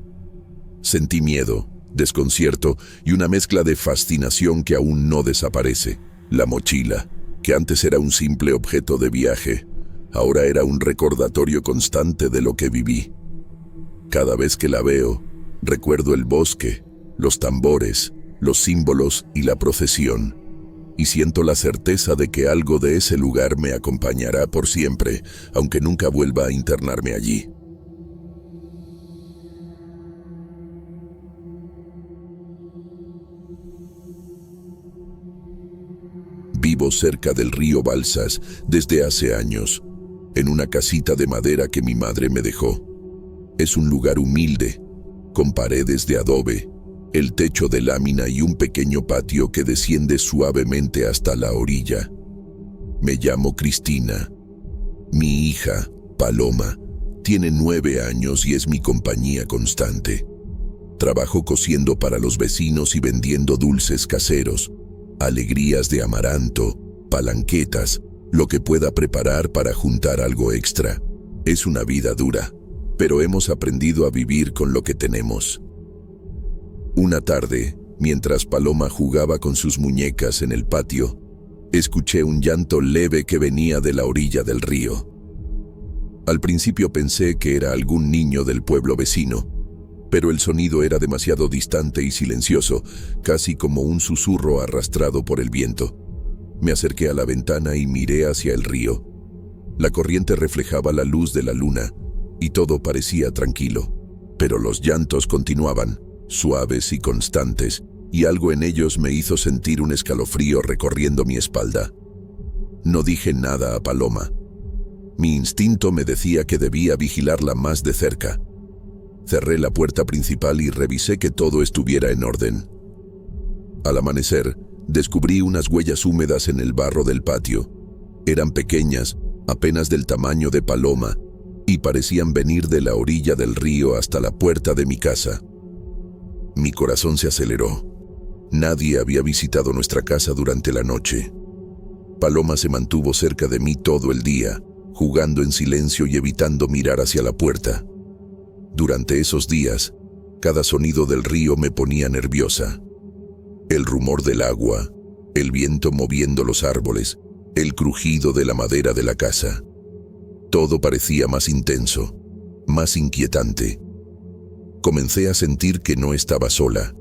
Sentí miedo, desconcierto y una mezcla de fascinación que aún no desaparece. La mochila, que antes era un simple objeto de viaje, ahora era un recordatorio constante de lo que viví. Cada vez que la veo, recuerdo el bosque, los tambores, los símbolos y la procesión, y siento la certeza de que algo de ese lugar me acompañará por siempre, aunque nunca vuelva a internarme allí. Vivo cerca del río Balsas desde hace años, en una casita de madera que mi madre me dejó. Es un lugar humilde, con paredes de adobe, el techo de lámina y un pequeño patio que desciende suavemente hasta la orilla. Me llamo Cristina. Mi hija, Paloma, tiene 9 años y es mi compañía constante. Trabajo cosiendo para los vecinos y vendiendo dulces caseros, alegrías de amaranto, palanquetas, lo que pueda preparar para juntar algo extra. Es una vida dura, pero hemos aprendido a vivir con lo que tenemos. Una tarde, Mientras Paloma jugaba con sus muñecas en el patio, escuché un llanto leve que venía de la orilla del río. Al principio pensé que era algún niño del pueblo vecino, pero el sonido era demasiado distante y silencioso, casi como un susurro arrastrado por el viento. Me acerqué a la ventana y miré hacia el río. La corriente reflejaba la luz de la luna y todo parecía tranquilo, pero los llantos continuaban, suaves y constantes, y algo en ellos me hizo sentir un escalofrío recorriendo mi espalda. No dije nada a Paloma. Mi instinto me decía que debía vigilarla más de cerca. Cerré la puerta principal y revisé que todo estuviera en orden. Al amanecer, descubrí unas huellas húmedas en el barro del patio. Eran pequeñas, apenas del tamaño de Paloma, y parecían venir de la orilla del río hasta la puerta de mi casa. Mi corazón se aceleró. Nadie había visitado nuestra casa durante la noche. Paloma se mantuvo cerca de mí todo el día, jugando en silencio y evitando mirar hacia la puerta. Durante esos días, cada sonido del río me ponía nerviosa. El rumor del agua, el viento moviendo los árboles, el crujido de la madera de la casa. Todo parecía más intenso, más inquietante. Comencé a sentir que no estaba sola,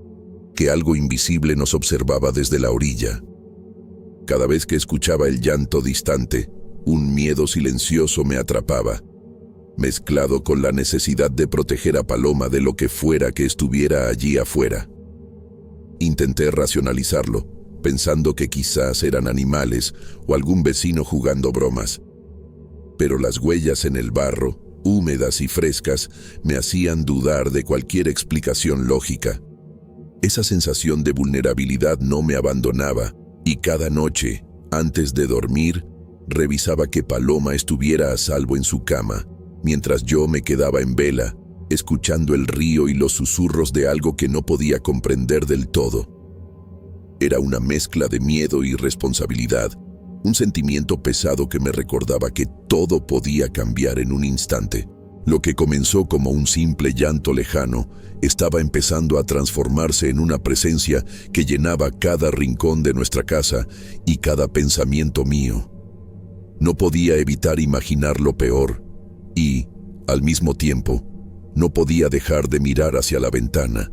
que algo invisible nos observaba desde la orilla. Cada vez que escuchaba el llanto distante, un miedo silencioso me atrapaba, mezclado con la necesidad de proteger a Paloma de lo que fuera que estuviera allí afuera. Intenté racionalizarlo, pensando que quizás eran animales o algún vecino jugando bromas. Pero las huellas en el barro, húmedas y frescas, me hacían dudar de cualquier explicación lógica. Esa sensación de vulnerabilidad no me abandonaba, y cada noche, antes de dormir, revisaba que Paloma estuviera a salvo en su cama, mientras yo me quedaba en vela, escuchando el río y los susurros de algo que no podía comprender del todo. Era una mezcla de miedo y responsabilidad, un sentimiento pesado que me recordaba que todo podía cambiar en un instante. Lo que comenzó como un simple llanto lejano estaba empezando a transformarse en una presencia que llenaba cada rincón de nuestra casa y cada pensamiento mío. No podía evitar imaginar lo peor y, al mismo tiempo, no podía dejar de mirar hacia la ventana,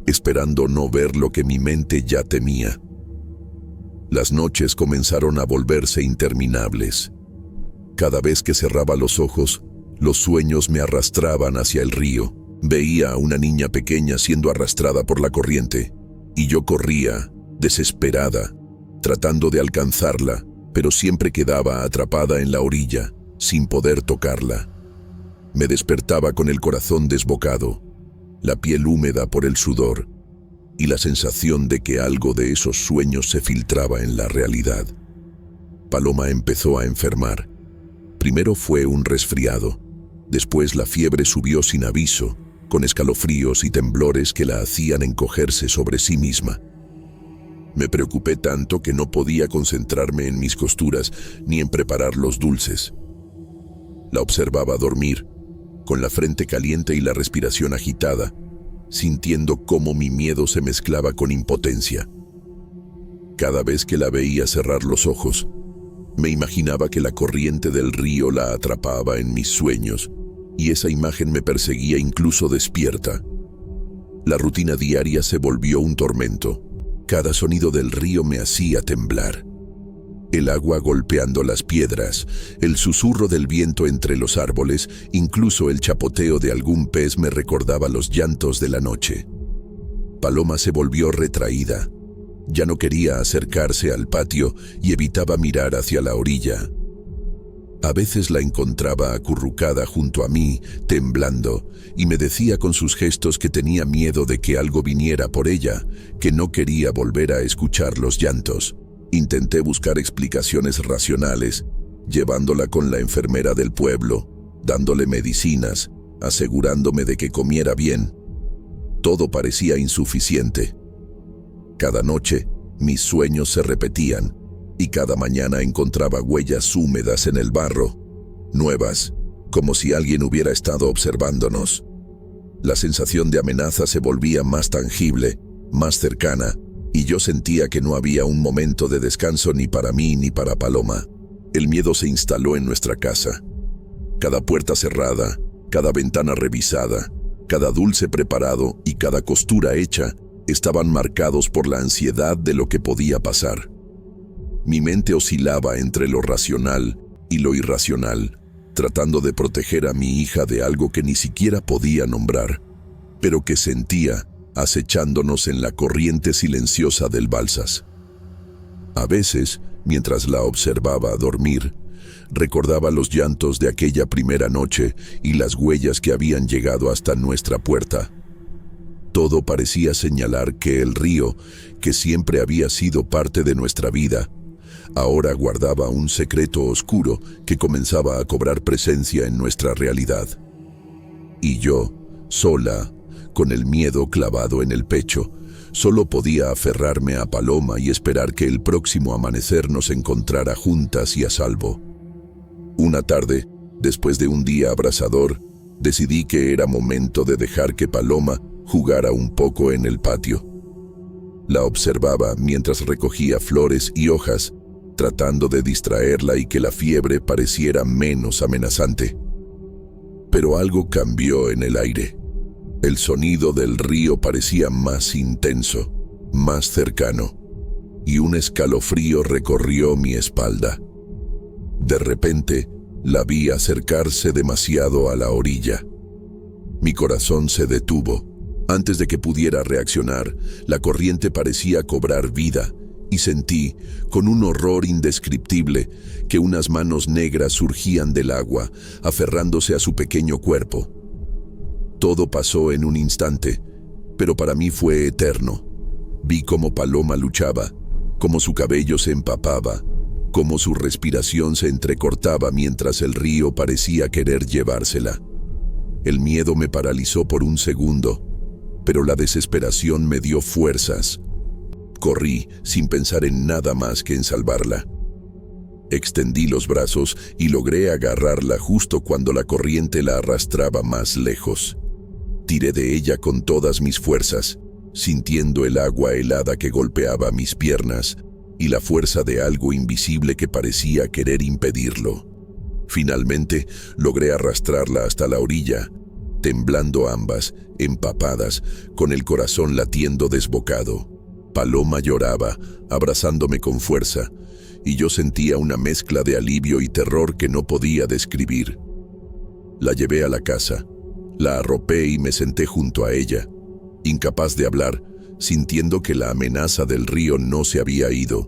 esperando no ver lo que mi mente ya temía. Las noches comenzaron a volverse interminables. Cada vez que cerraba los ojos, los sueños me arrastraban hacia el río. Veía a una niña pequeña siendo arrastrada por la corriente, y yo corría, desesperada, tratando de alcanzarla, pero siempre quedaba atrapada en la orilla, sin poder tocarla. Me despertaba con el corazón desbocado, la piel húmeda por el sudor, y la sensación de que algo de esos sueños se filtraba en la realidad. Paloma empezó a enfermar. Primero fue un resfriado, después la fiebre subió sin aviso, con escalofríos y temblores que la hacían encogerse sobre sí misma. Me preocupé tanto que no podía concentrarme en mis costuras ni en preparar los dulces. La observaba dormir, con la frente caliente y la respiración agitada, sintiendo cómo mi miedo se mezclaba con impotencia. Cada vez que la veía cerrar los ojos, me imaginaba que la corriente del río la atrapaba en mis sueños, y esa imagen me perseguía incluso despierta. La rutina diaria se volvió un tormento. Cada sonido del río me hacía temblar. El agua golpeando las piedras, el susurro del viento entre los árboles, incluso el chapoteo de algún pez me recordaba los llantos de la noche. Paloma se volvió retraída. Ya no quería acercarse al patio y evitaba mirar hacia la orilla. A veces la encontraba acurrucada junto a mí, temblando, y me decía con sus gestos que tenía miedo de que algo viniera por ella, que no quería volver a escuchar los llantos. Intenté buscar explicaciones racionales, llevándola con la enfermera del pueblo, dándole medicinas, asegurándome de que comiera bien. Todo parecía insuficiente. Cada noche, mis sueños se repetían, y cada mañana encontraba huellas húmedas en el barro, nuevas, como si alguien hubiera estado observándonos. La sensación de amenaza se volvía más tangible, más cercana, y yo sentía que no había un momento de descanso ni para mí ni para Paloma. El miedo se instaló en nuestra casa. Cada puerta cerrada, cada ventana revisada, cada dulce preparado y cada costura hecha estaban marcados por la ansiedad de lo que podía pasar. Mi mente oscilaba entre lo racional y lo irracional, tratando de proteger a mi hija de algo que ni siquiera podía nombrar, pero que sentía acechándonos en la corriente silenciosa del Balsas. A veces, mientras la observaba dormir, recordaba los llantos de aquella primera noche y las huellas que habían llegado hasta nuestra puerta. Todo parecía señalar que el río, que siempre había sido parte de nuestra vida, ahora guardaba un secreto oscuro que comenzaba a cobrar presencia en nuestra realidad. Y yo, sola, con el miedo clavado en el pecho, solo podía aferrarme a Paloma y esperar que el próximo amanecer nos encontrara juntas y a salvo. Una tarde, después de un día abrasador, decidí que era momento de dejar que Paloma jugara un poco en el patio. La observaba mientras recogía flores y hojas, tratando de distraerla y que la fiebre pareciera menos amenazante. Pero algo cambió en el aire. El sonido del río parecía más intenso, más cercano, y un escalofrío recorrió mi espalda. De repente, la vi acercarse demasiado a la orilla. Mi corazón se detuvo. Antes de que pudiera reaccionar, la corriente parecía cobrar vida, y sentí, con un horror indescriptible, que unas manos negras surgían del agua, aferrándose a su pequeño cuerpo. Todo pasó en un instante, pero para mí fue eterno. Vi cómo Paloma luchaba, cómo su cabello se empapaba, cómo su respiración se entrecortaba mientras el río parecía querer llevársela. El miedo me paralizó por un segundo, pero la desesperación me dio fuerzas. Corrí sin pensar en nada más que en salvarla. Extendí los brazos y logré agarrarla justo cuando la corriente la arrastraba más lejos. Tiré de ella con todas mis fuerzas, sintiendo el agua helada que golpeaba mis piernas y la fuerza de algo invisible que parecía querer impedirlo. Finalmente, logré arrastrarla hasta la orilla, temblando ambas, empapadas, con el corazón latiendo desbocado. Paloma lloraba, abrazándome con fuerza, y yo sentía una mezcla de alivio y terror que no podía describir. La llevé a la casa. La arropé y me senté junto a ella, incapaz de hablar, sintiendo que la amenaza del río no se había ido,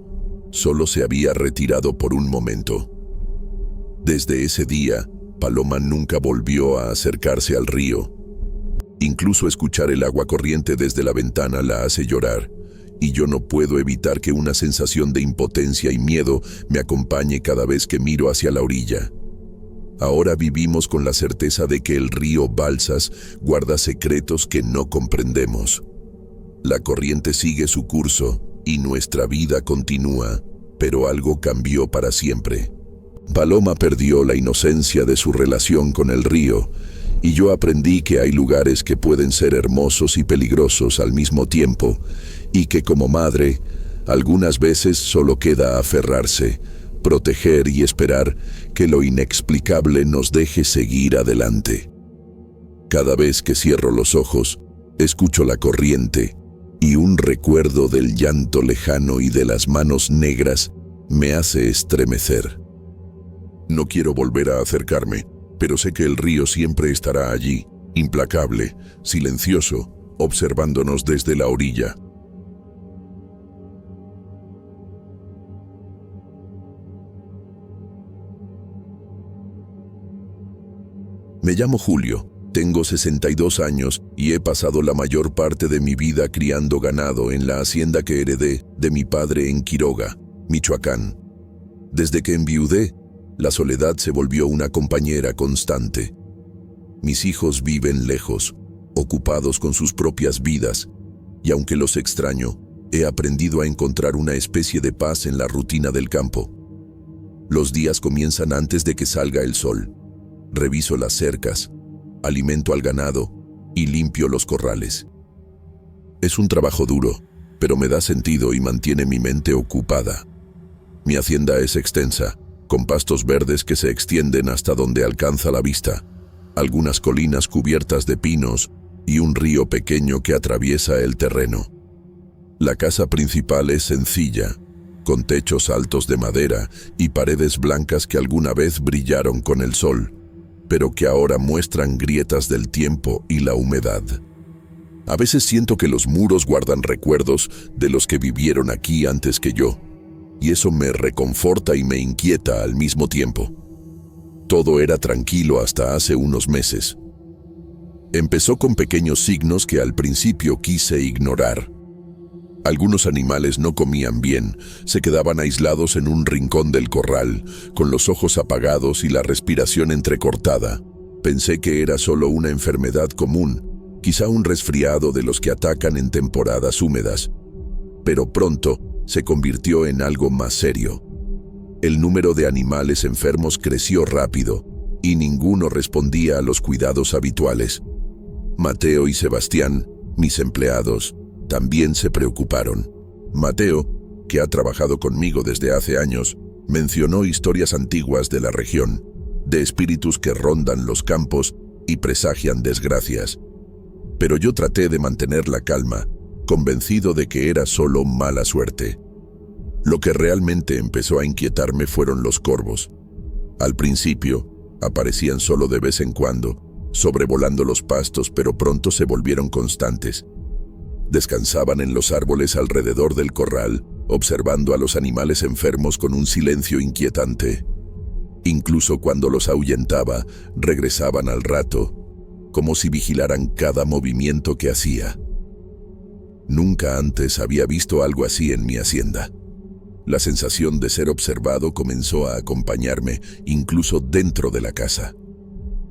solo se había retirado por un momento. Desde ese día, Paloma nunca volvió a acercarse al río. Incluso escuchar el agua corriente desde la ventana la hace llorar, y yo no puedo evitar que una sensación de impotencia y miedo me acompañe cada vez que miro hacia la orilla. Ahora vivimos con la certeza de que el río Balsas guarda secretos que no comprendemos. La corriente sigue su curso y nuestra vida continúa, pero algo cambió para siempre. Paloma perdió la inocencia de su relación con el río, y yo aprendí que hay lugares que pueden ser hermosos y peligrosos al mismo tiempo, y que como madre, algunas veces solo queda aferrarse, proteger y esperar que lo inexplicable nos deje seguir adelante. Cada vez que cierro los ojos, escucho la corriente y un recuerdo del llanto lejano y de las manos negras me hace estremecer. No quiero volver a acercarme, pero sé que el río siempre estará allí, implacable, silencioso, observándonos desde la orilla. Me llamo Julio, tengo 62 años y he pasado la mayor parte de mi vida criando ganado en la hacienda que heredé de mi padre en Quiroga, Michoacán. Desde que enviudé, la soledad se volvió una compañera constante. Mis hijos viven lejos, ocupados con sus propias vidas, y aunque los extraño, he aprendido a encontrar una especie de paz en la rutina del campo. Los días comienzan antes de que salga el sol. Reviso las cercas, alimento al ganado y limpio los corrales. Es un trabajo duro, pero me da sentido y mantiene mi mente ocupada. Mi hacienda es extensa, con pastos verdes que se extienden hasta donde alcanza la vista, algunas colinas cubiertas de pinos y un río pequeño que atraviesa el terreno. La casa principal es sencilla, con techos altos de madera y paredes blancas que alguna vez brillaron con el sol, pero que ahora muestran grietas del tiempo y la humedad. A veces siento que los muros guardan recuerdos de los que vivieron aquí antes que yo, y eso me reconforta y me inquieta al mismo tiempo. Todo era tranquilo hasta hace unos meses. Empezó con pequeños signos que al principio quise ignorar. Algunos animales no comían bien, se quedaban aislados en un rincón del corral, con los ojos apagados y la respiración entrecortada. Pensé que era solo una enfermedad común, quizá un resfriado de los que atacan en temporadas húmedas. Pero pronto se convirtió en algo más serio. El número de animales enfermos creció rápido, y ninguno respondía a los cuidados habituales. Mateo y Sebastián, mis empleados, también se preocuparon. Mateo, que ha trabajado conmigo desde hace años, mencionó historias antiguas de la región, de espíritus que rondan los campos y presagian desgracias. Pero yo traté de mantener la calma, convencido de que era solo mala suerte. Lo que realmente empezó a inquietarme fueron los corvos. Al principio, aparecían solo de vez en cuando, sobrevolando los pastos, pero pronto se volvieron constantes. Descansaban en los árboles alrededor del corral, observando a los animales enfermos con un silencio inquietante. Incluso cuando los ahuyentaba, regresaban al rato, como si vigilaran cada movimiento que hacía. Nunca antes había visto algo así en mi hacienda. La sensación de ser observado comenzó a acompañarme incluso dentro de la casa.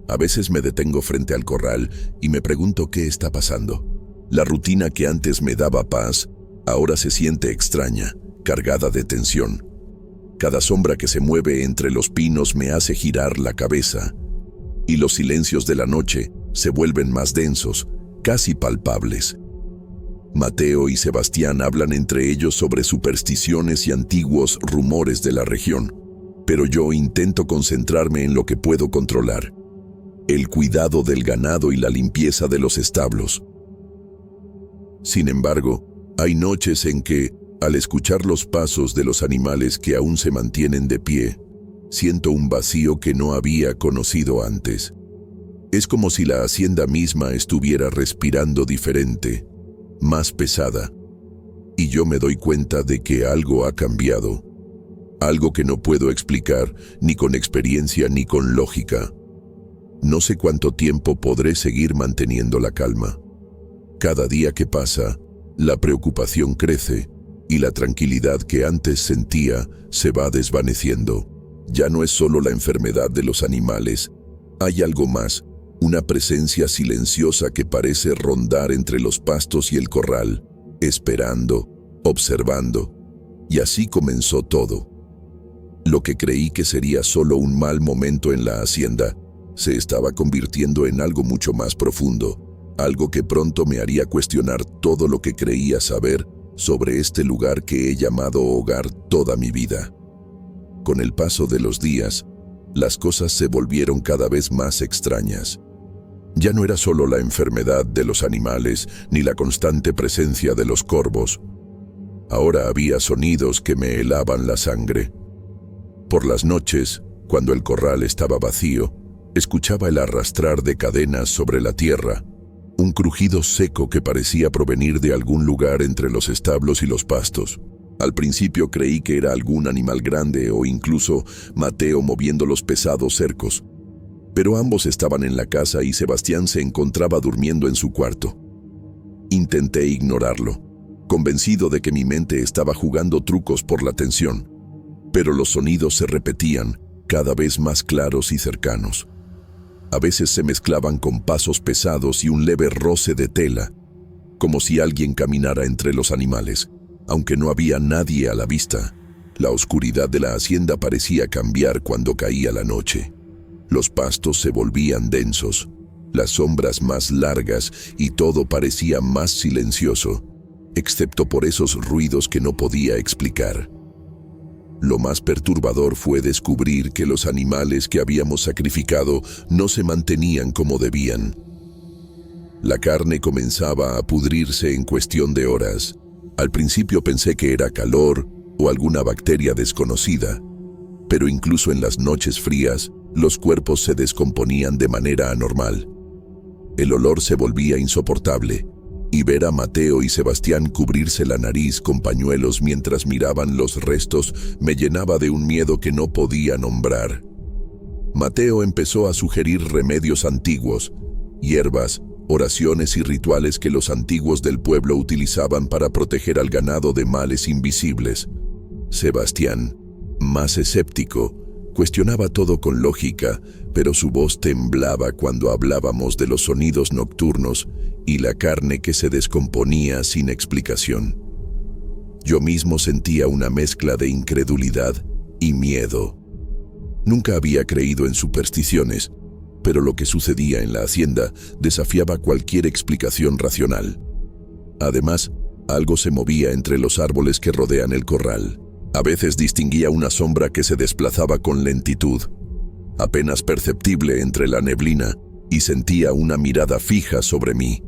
A veces me detengo frente al corral y me pregunto qué está pasando. La rutina que antes me daba paz, ahora se siente extraña, cargada de tensión. Cada sombra que se mueve entre los pinos me hace girar la cabeza, y los silencios de la noche se vuelven más densos, casi palpables. Mateo y Sebastián hablan entre ellos sobre supersticiones y antiguos rumores de la región, pero yo intento concentrarme en lo que puedo controlar: el cuidado del ganado y la limpieza de los establos. Sin embargo, hay noches en que, al escuchar los pasos de los animales que aún se mantienen de pie, siento un vacío que no había conocido antes. Es como si la hacienda misma estuviera respirando diferente, más pesada, y yo me doy cuenta de que algo ha cambiado, algo que no puedo explicar ni con experiencia ni con lógica. No sé cuánto tiempo podré seguir manteniendo la calma. Cada día que pasa, la preocupación crece y la tranquilidad que antes sentía se va desvaneciendo. Ya no es solo la enfermedad de los animales, hay algo más, una presencia silenciosa que parece rondar entre los pastos y el corral, esperando, observando. Y así comenzó todo. Lo que creí que sería solo un mal momento en la hacienda, se estaba convirtiendo en algo mucho más profundo. Algo que pronto me haría cuestionar todo lo que creía saber sobre este lugar que he llamado hogar toda mi vida. Con el paso de los días, las cosas se volvieron cada vez más extrañas. Ya no era solo la enfermedad de los animales ni la constante presencia de los corvos. Ahora había sonidos que me helaban la sangre. Por las noches, cuando el corral estaba vacío, escuchaba el arrastrar de cadenas sobre la tierra, un crujido seco que parecía provenir de algún lugar entre los establos y los pastos. Al principio creí que era algún animal grande o incluso Mateo moviendo los pesados cercos, pero ambos estaban en la casa y Sebastián se encontraba durmiendo en su cuarto. Intenté ignorarlo, convencido de que mi mente estaba jugando trucos por la tensión, pero los sonidos se repetían, cada vez más claros y cercanos. A veces se mezclaban con pasos pesados y un leve roce de tela, como si alguien caminara entre los animales, aunque no había nadie a la vista. La oscuridad de la hacienda parecía cambiar cuando caía la noche. Los pastos se volvían densos, las sombras más largas y todo parecía más silencioso, excepto por esos ruidos que no podía explicar. Lo más perturbador fue descubrir que los animales que habíamos sacrificado no se mantenían como debían. La carne comenzaba a pudrirse en cuestión de horas. Al principio pensé que era calor o alguna bacteria desconocida, pero incluso en las noches frías, los cuerpos se descomponían de manera anormal. El olor se volvía insoportable, y ver a Mateo y Sebastián cubrirse la nariz con pañuelos mientras miraban los restos me llenaba de un miedo que no podía nombrar. Mateo empezó a sugerir remedios antiguos, hierbas, oraciones y rituales que los antiguos del pueblo utilizaban para proteger al ganado de males invisibles. Sebastián, más escéptico, cuestionaba todo con lógica, pero su voz temblaba cuando hablábamos de los sonidos nocturnos y la carne que se descomponía sin explicación. Yo mismo sentía una mezcla de incredulidad y miedo. Nunca había creído en supersticiones, pero lo que sucedía en la hacienda desafiaba cualquier explicación racional. Además, algo se movía entre los árboles que rodean el corral. A veces distinguía una sombra que se desplazaba con lentitud, apenas perceptible entre la neblina, y sentía una mirada fija sobre mí.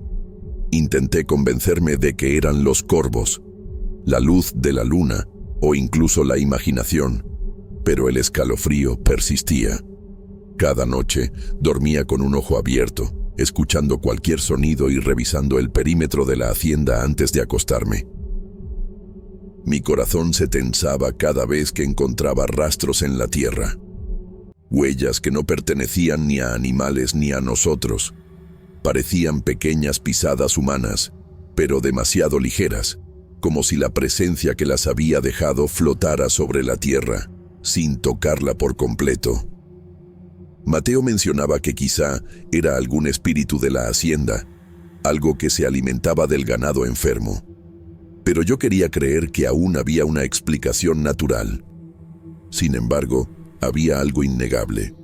Intenté convencerme de que eran los corvos, la luz de la luna o incluso la imaginación, pero el escalofrío persistía. Cada noche dormía con un ojo abierto, escuchando cualquier sonido y revisando el perímetro de la hacienda antes de acostarme. Mi corazón se tensaba cada vez que encontraba rastros en la tierra. Huellas que no pertenecían ni a animales ni a nosotros. Parecían pequeñas pisadas humanas, pero demasiado ligeras, como si la presencia que las había dejado flotara sobre la tierra, sin tocarla por completo. Mateo mencionaba que quizá era algún espíritu de la hacienda, algo que se alimentaba del ganado enfermo. Pero yo quería creer que aún había una explicación natural. Sin embargo, había algo innegable.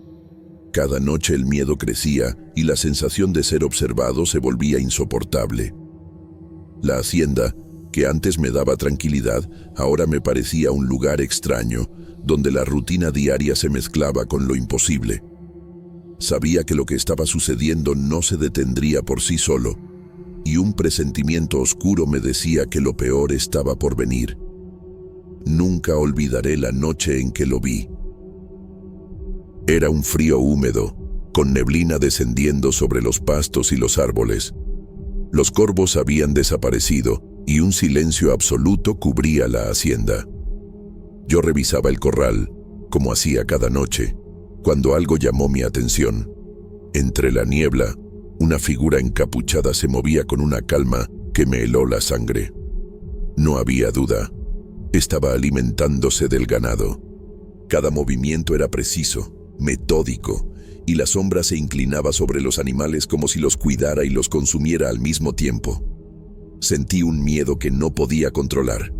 Cada noche el miedo crecía y la sensación de ser observado se volvía insoportable. La hacienda, que antes me daba tranquilidad, ahora me parecía un lugar extraño, donde la rutina diaria se mezclaba con lo imposible. Sabía que lo que estaba sucediendo no se detendría por sí solo, y un presentimiento oscuro me decía que lo peor estaba por venir. Nunca olvidaré la noche en que lo vi. Era un frío húmedo, con neblina descendiendo sobre los pastos y los árboles. Los corvos habían desaparecido y un silencio absoluto cubría la hacienda. Yo revisaba el corral, como hacía cada noche, cuando algo llamó mi atención. Entre la niebla, una figura encapuchada se movía con una calma que me heló la sangre. No había duda, estaba alimentándose del ganado. Cada movimiento era preciso, metódico, y la sombra se inclinaba sobre los animales como si los cuidara y los consumiera al mismo tiempo. Sentí un miedo que no podía controlar.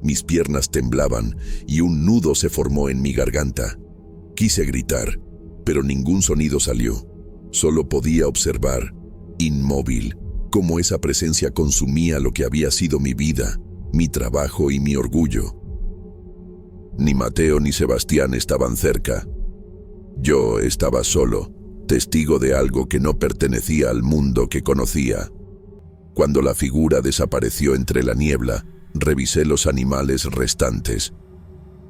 Mis piernas temblaban y un nudo se formó en mi garganta. Quise gritar, pero ningún sonido salió. Solo podía observar, inmóvil, cómo esa presencia consumía lo que había sido mi vida, mi trabajo y mi orgullo. Ni Mateo ni Sebastián estaban cerca. Yo estaba solo, testigo de algo que no pertenecía al mundo que conocía. Cuando la figura desapareció entre la niebla, revisé los animales restantes.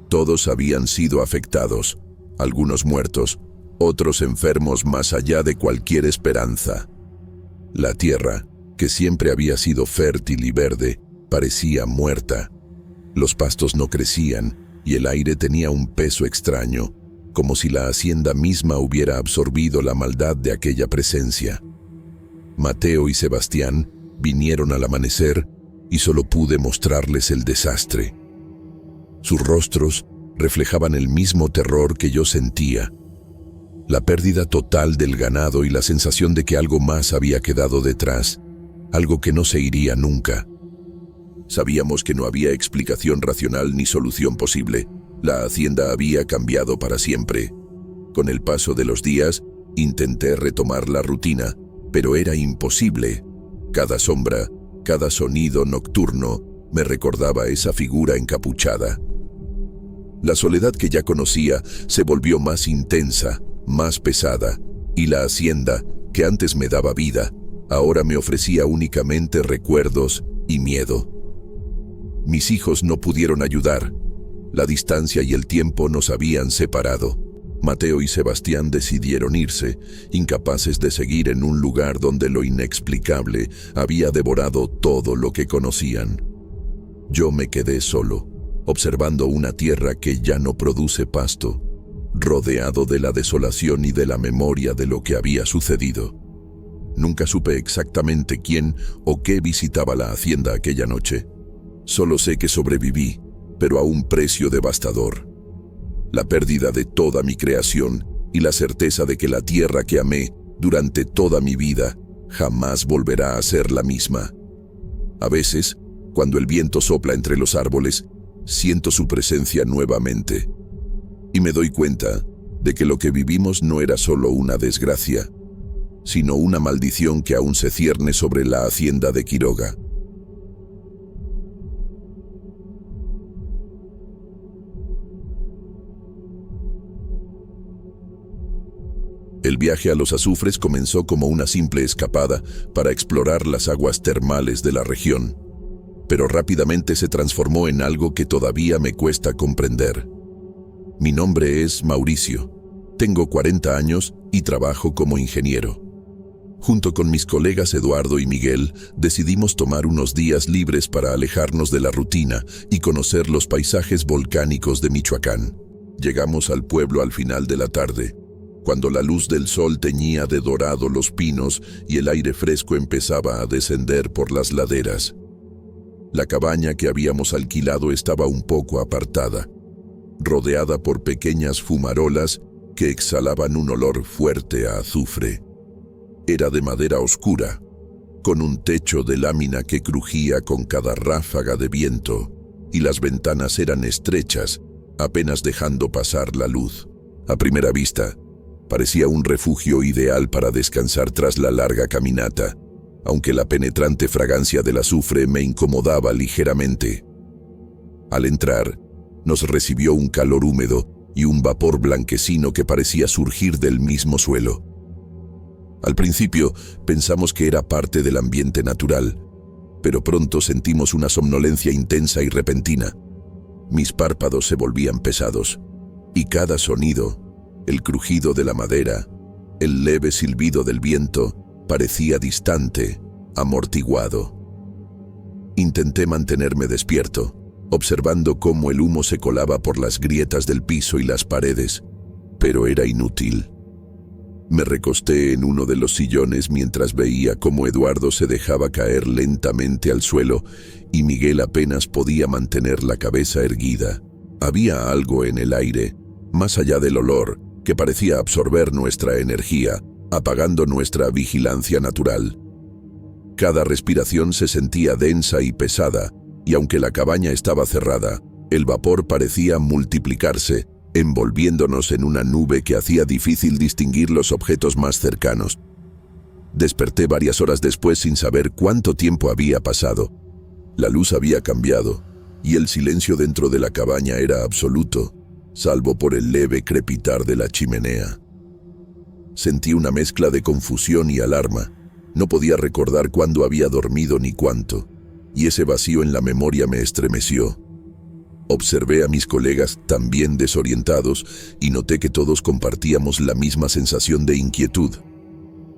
Todos habían sido afectados, algunos muertos, otros enfermos más allá de cualquier esperanza. La tierra, que siempre había sido fértil y verde, parecía muerta. Los pastos no crecían y el aire tenía un peso extraño, como si la hacienda misma hubiera absorbido la maldad de aquella presencia. Mateo y Sebastián vinieron al amanecer y solo pude mostrarles el desastre. Sus rostros reflejaban el mismo terror que yo sentía, la pérdida total del ganado y la sensación de que algo más había quedado detrás, algo que no se iría nunca. Sabíamos que no había explicación racional ni solución posible. La hacienda había cambiado para siempre. Con el paso de los días, Intenté retomar la rutina, pero era imposible. Cada sombra, cada sonido nocturno me recordaba esa figura encapuchada. La soledad que ya conocía se volvió más intensa, más pesada, y la hacienda, que antes me daba vida, ahora me ofrecía únicamente recuerdos y miedo. Mis hijos no pudieron ayudar. La distancia y el tiempo nos habían separado. Mateo y Sebastián decidieron irse, incapaces de seguir en un lugar donde lo inexplicable había devorado todo lo que conocían. Yo me quedé solo, observando una tierra que ya no produce pasto, rodeado de la desolación y de la memoria de lo que había sucedido. Nunca supe exactamente quién o qué visitaba la hacienda aquella noche. Solo sé que sobreviví, pero a un precio devastador. La pérdida de toda mi creación y la certeza de que la tierra que amé durante toda mi vida jamás volverá a ser la misma. A veces, cuando el viento sopla entre los árboles, siento su presencia nuevamente. Y me doy cuenta de que lo que vivimos no era solo una desgracia, sino una maldición que aún se cierne sobre la hacienda de Quiroga. El viaje a los azufres comenzó como una simple escapada para explorar las aguas termales de la región, pero rápidamente se transformó en algo que todavía me cuesta comprender. Mi nombre es Mauricio, tengo 40 años y trabajo como ingeniero. Junto con mis colegas Eduardo y Miguel, decidimos tomar unos días libres para alejarnos de la rutina y conocer los paisajes volcánicos de Michoacán. Llegamos al pueblo al final de la tarde, cuando la luz del sol teñía de dorado los pinos y el aire fresco empezaba a descender por las laderas. La cabaña que habíamos alquilado estaba un poco apartada, rodeada por pequeñas fumarolas que exhalaban un olor fuerte a azufre. Era de madera oscura, con un techo de lámina que crujía con cada ráfaga de viento, y las ventanas eran estrechas, apenas dejando pasar la luz. A primera vista, parecía un refugio ideal para descansar tras la larga caminata, aunque la penetrante fragancia del azufre me incomodaba ligeramente. Al entrar, nos recibió un calor húmedo y un vapor blanquecino que parecía surgir del mismo suelo. Al principio pensamos que era parte del ambiente natural, pero pronto sentimos una somnolencia intensa y repentina. Mis párpados se volvían pesados, y cada sonido, el crujido de la madera, el leve silbido del viento, parecía distante, amortiguado. Intenté mantenerme despierto, observando cómo el humo se colaba por las grietas del piso y las paredes, pero era inútil. Me recosté en uno de los sillones mientras veía cómo Eduardo se dejaba caer lentamente al suelo y Miguel apenas podía mantener la cabeza erguida. Había algo en el aire, más allá del olor, que parecía absorber nuestra energía, apagando nuestra vigilancia natural. Cada respiración se sentía densa y pesada, y aunque la cabaña estaba cerrada, el vapor parecía multiplicarse, envolviéndonos en una nube que hacía difícil distinguir los objetos más cercanos. Desperté varias horas después sin saber cuánto tiempo había pasado. La luz había cambiado, y el silencio dentro de la cabaña era absoluto, salvo por el leve crepitar de la chimenea. Sentí una mezcla de confusión y alarma. No podía recordar cuándo había dormido ni cuánto, y ese vacío en la memoria me estremeció. Observé a mis colegas también desorientados y noté que todos compartíamos la misma sensación de inquietud.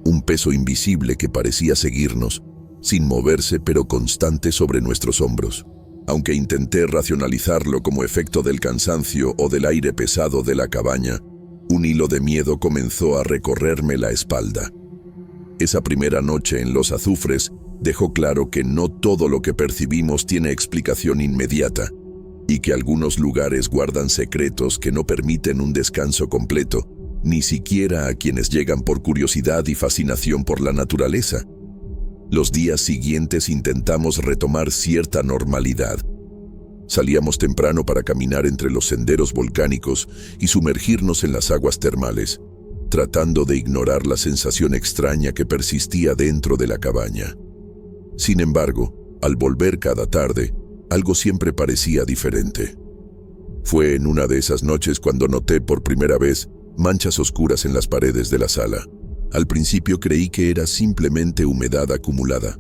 Un peso invisible que parecía seguirnos, sin moverse pero constante sobre nuestros hombros. Aunque intenté racionalizarlo como efecto del cansancio o del aire pesado de la cabaña, un hilo de miedo comenzó a recorrerme la espalda. Esa primera noche en los azufres dejó claro que no todo lo que percibimos tiene explicación inmediata, y que algunos lugares guardan secretos que no permiten un descanso completo, ni siquiera a quienes llegan por curiosidad y fascinación por la naturaleza. Los días siguientes intentamos retomar cierta normalidad. Salíamos temprano para caminar entre los senderos volcánicos y sumergirnos en las aguas termales. tratando de ignorar la sensación extraña que persistía dentro de la cabaña. Sin embargo, al volver cada tarde, algo siempre parecía diferente. Fue en una de esas noches cuando noté por primera vez manchas oscuras en las paredes de la sala. Al principio creí que era simplemente humedad acumulada,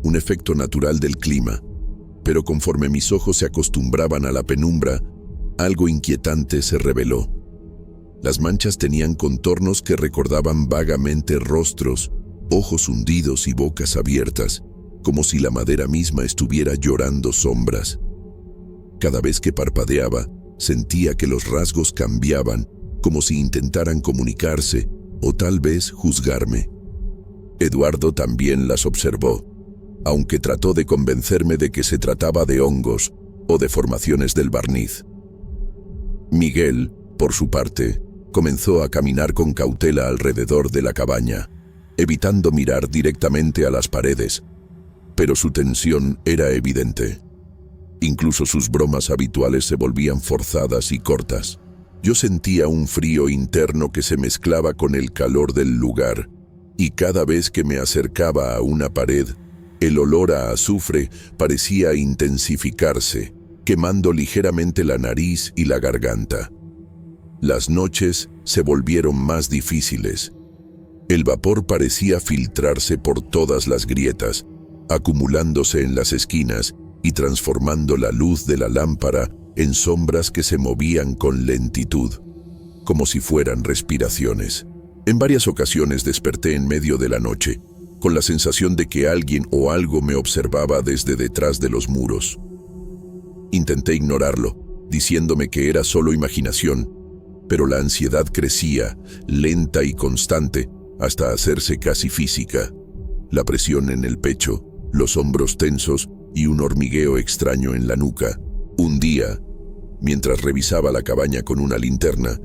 un efecto natural del clima, pero conforme mis ojos se acostumbraban a la penumbra, algo inquietante se reveló. Las manchas tenían contornos que recordaban vagamente rostros, ojos hundidos y bocas abiertas, como si la madera misma estuviera llorando sombras. Cada vez que parpadeaba, sentía que los rasgos cambiaban, como si intentaran comunicarse o tal vez juzgarme. Eduardo también las observó, aunque trató de convencerme de que se trataba de hongos o deformaciones del barniz. Miguel, por su parte, comenzó a caminar con cautela alrededor de la cabaña, evitando mirar directamente a las paredes, pero su tensión era evidente. Incluso sus bromas habituales se volvían forzadas y cortas. Yo sentía un frío interno que se mezclaba con el calor del lugar, y cada vez que me acercaba a una pared, el olor a azufre parecía intensificarse, quemando ligeramente la nariz y la garganta. Las noches se volvieron más difíciles. El vapor parecía filtrarse por todas las grietas, acumulándose en las esquinas y transformando la luz de la lámpara en sombras que se movían con lentitud, como si fueran respiraciones. En varias ocasiones desperté en medio de la noche, con la sensación de que alguien o algo me observaba desde detrás de los muros. Intenté ignorarlo, diciéndome que era solo imaginación, pero la ansiedad crecía, lenta y constante, hasta hacerse casi física. La presión en el pecho, los hombros tensos y un hormigueo extraño en la nuca. Un día, mientras revisaba la cabaña con una linterna,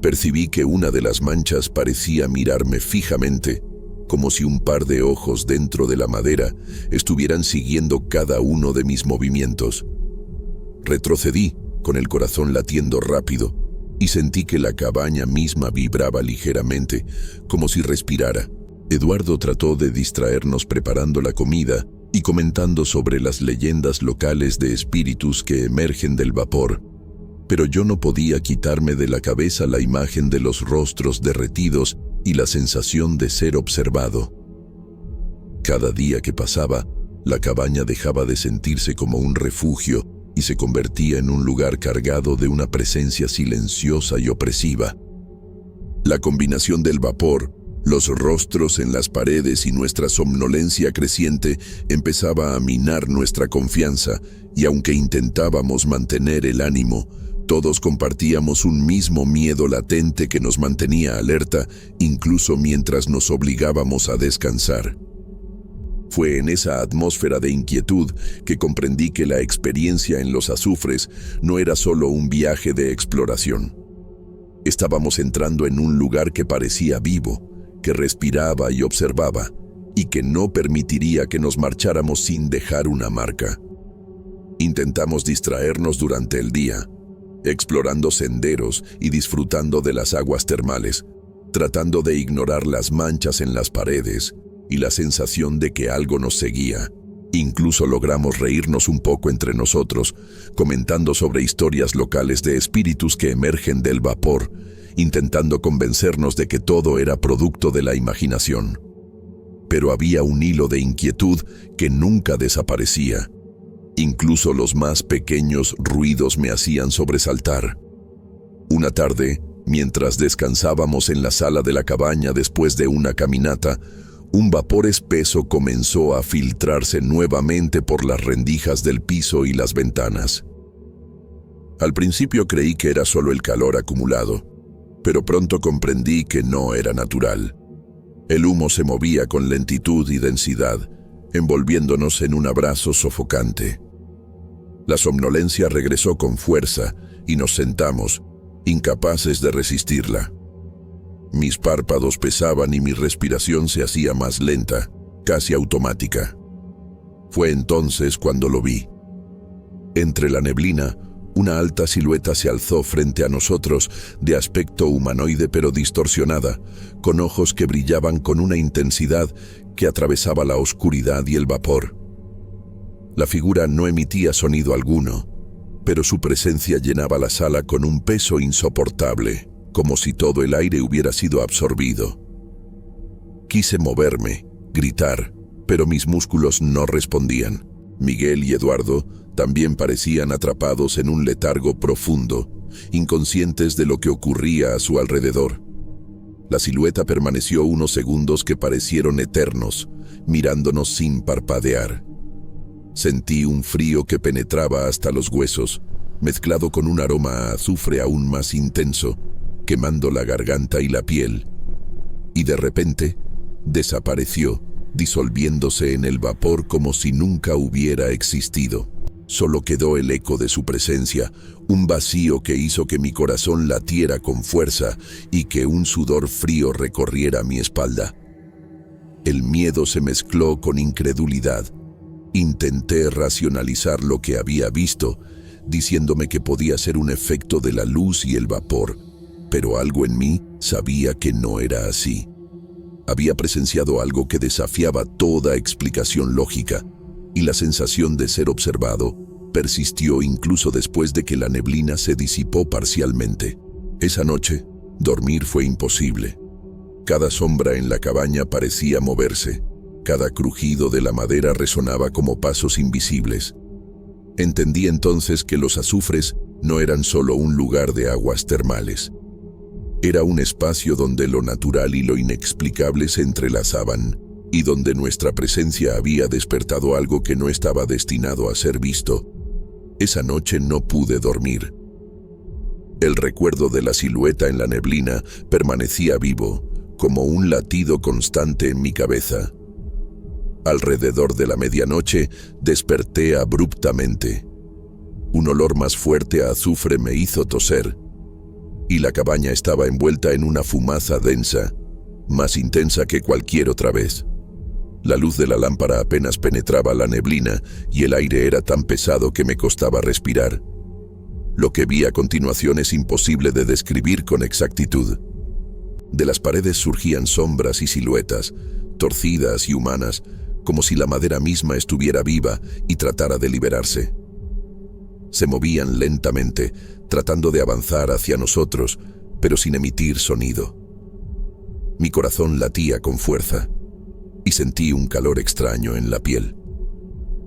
percibí que una de las manchas parecía mirarme fijamente, como si un par de ojos dentro de la madera estuvieran siguiendo cada uno de mis movimientos. Retrocedí, con el corazón latiendo rápido, y sentí que la cabaña misma vibraba ligeramente, como si respirara. Eduardo trató de distraernos preparando la comida y comentando sobre las leyendas locales de espíritus que emergen del vapor, pero yo no podía quitarme de la cabeza la imagen de los rostros derretidos y la sensación de ser observado. Cada día que pasaba, la cabaña dejaba de sentirse como un refugio y se convertía en un lugar cargado de una presencia silenciosa y opresiva. La combinación del vapor, los rostros en las paredes y nuestra somnolencia creciente empezaba a minar nuestra confianza, y aunque intentábamos mantener el ánimo, todos compartíamos un mismo miedo latente que nos mantenía alerta, incluso mientras nos obligábamos a descansar. Fue en esa atmósfera de inquietud que comprendí que la experiencia en los azufres no era solo un viaje de exploración. Estábamos entrando en un lugar que parecía vivo, que respiraba y observaba, y que no permitiría que nos marcháramos sin dejar una marca. Intentamos distraernos durante el día, explorando senderos y disfrutando de las aguas termales, tratando de ignorar las manchas en las paredes y la sensación de que algo nos seguía. Incluso logramos reírnos un poco entre nosotros, comentando sobre historias locales de espíritus que emergen del vapor, intentando convencernos de que todo era producto de la imaginación. Pero había un hilo de inquietud que nunca desaparecía. Incluso los más pequeños ruidos me hacían sobresaltar. Una tarde, mientras descansábamos en la sala de la cabaña después de una caminata, un vapor espeso comenzó a filtrarse nuevamente por las rendijas del piso y las ventanas. Al principio creí que era solo el calor acumulado, pero pronto comprendí que no era natural. El humo se movía con lentitud y densidad, envolviéndonos en un abrazo sofocante. La somnolencia regresó con fuerza y nos sentamos, incapaces de resistirla. Mis párpados pesaban y mi respiración se hacía más lenta, casi automática. Fue entonces cuando lo vi. Entre la neblina, Una alta silueta se alzó frente a nosotros, de aspecto humanoide pero distorsionada, con ojos que brillaban con una intensidad que atravesaba la oscuridad y el vapor. La figura no emitía sonido alguno, pero su presencia llenaba la sala con un peso insoportable, como si todo el aire hubiera sido absorbido. Quise moverme, gritar, pero mis músculos no respondían. Miguel y Eduardo también parecían atrapados en un letargo profundo, inconscientes de lo que ocurría a su alrededor. La silueta permaneció unos segundos que parecieron eternos, mirándonos sin parpadear. Sentí un frío que penetraba hasta los huesos, mezclado con un aroma a azufre aún más intenso, quemando la garganta y la piel. Y de repente, desapareció, disolviéndose en el vapor como si nunca hubiera existido. Solo quedó el eco de su presencia, un vacío que hizo que mi corazón latiera con fuerza y que un sudor frío recorriera mi espalda. El miedo se mezcló con incredulidad. Intenté racionalizar lo que había visto, diciéndome que podía ser un efecto de la luz y el vapor, pero algo en mí sabía que no era así. Había presenciado algo que desafiaba toda explicación lógica, y la sensación de ser observado persistió incluso después de que la neblina se disipó parcialmente. Esa noche, dormir fue imposible. Cada sombra en la cabaña parecía moverse. Cada crujido de la madera resonaba como pasos invisibles. Entendí entonces que los azufres no eran solo un lugar de aguas termales. Era un espacio donde lo natural y lo inexplicable se entrelazaban, y donde nuestra presencia había despertado algo que no estaba destinado a ser visto. Esa noche no pude dormir. El recuerdo de la silueta en la neblina permanecía vivo, como un latido constante en mi cabeza. Alrededor de la medianoche desperté abruptamente. Un olor más fuerte a azufre me hizo toser, y la cabaña estaba envuelta en una fumaza densa, más intensa que cualquier otra vez. La luz de la lámpara apenas penetraba la neblina y el aire era tan pesado que me costaba respirar. Lo que vi a continuación es imposible de describir con exactitud. De las paredes surgían sombras y siluetas, torcidas y humanas, como si la madera misma estuviera viva y tratara de liberarse. Se movían lentamente, tratando de avanzar hacia nosotros, pero sin emitir sonido. Mi corazón latía con fuerza, y sentí un calor extraño en la piel,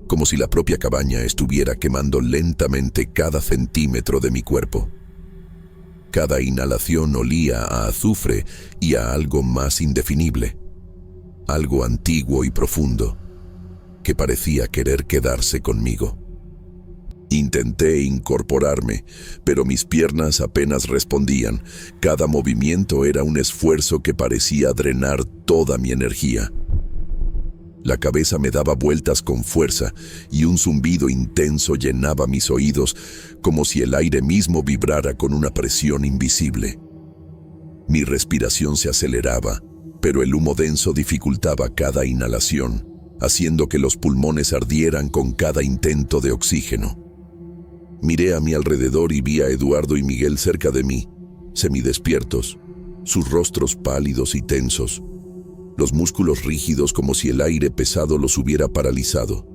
como si la propia cabaña estuviera quemando lentamente cada centímetro de mi cuerpo. Cada inhalación olía a azufre y a algo más indefinible, algo antiguo y profundo, que parecía querer quedarse conmigo. Intenté incorporarme, pero mis piernas apenas respondían. Cada movimiento era un esfuerzo que parecía drenar toda mi energía. La cabeza me daba vueltas con fuerza y un zumbido intenso llenaba mis oídos, como si el aire mismo vibrara con una presión invisible. Mi respiración se aceleraba, pero el humo denso dificultaba cada inhalación, haciendo que los pulmones ardieran con cada intento de oxígeno. Miré a mi alrededor y vi a Eduardo y Miguel cerca de mí, semidespiertos, sus rostros pálidos y tensos, los músculos rígidos como si el aire pesado los hubiera paralizado.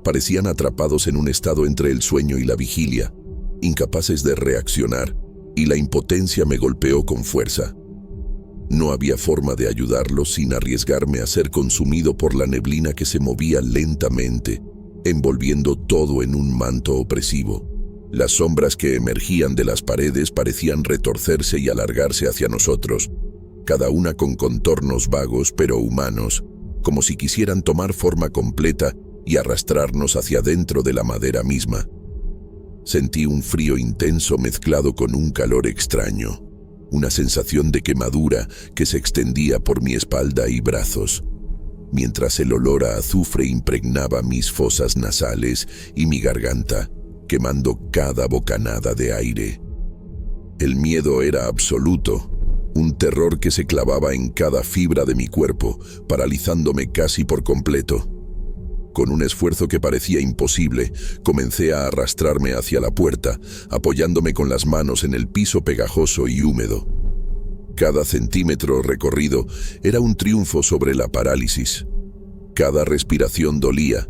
Parecían atrapados en un estado entre el sueño y la vigilia, incapaces de reaccionar, y la impotencia me golpeó con fuerza. No había forma de ayudarlos sin arriesgarme a ser consumido por la neblina que se movía lentamente, envolviendo todo en un manto opresivo. Las sombras que emergían de las paredes parecían retorcerse y alargarse hacia nosotros, cada una con contornos vagos pero humanos, como si quisieran tomar forma completa y arrastrarnos hacia dentro de la madera misma. Sentí un frío intenso mezclado con un calor extraño, una sensación de quemadura que se extendía por mi espalda y brazos, mientras el olor a azufre impregnaba mis fosas nasales y mi garganta, quemando cada bocanada de aire. El miedo era absoluto, un terror que se clavaba en cada fibra de mi cuerpo, paralizándome casi por completo. Con un esfuerzo que parecía imposible, comencé a arrastrarme hacia la puerta, apoyándome con las manos en el piso pegajoso y húmedo. Cada centímetro recorrido era un triunfo sobre la parálisis. Cada respiración dolía,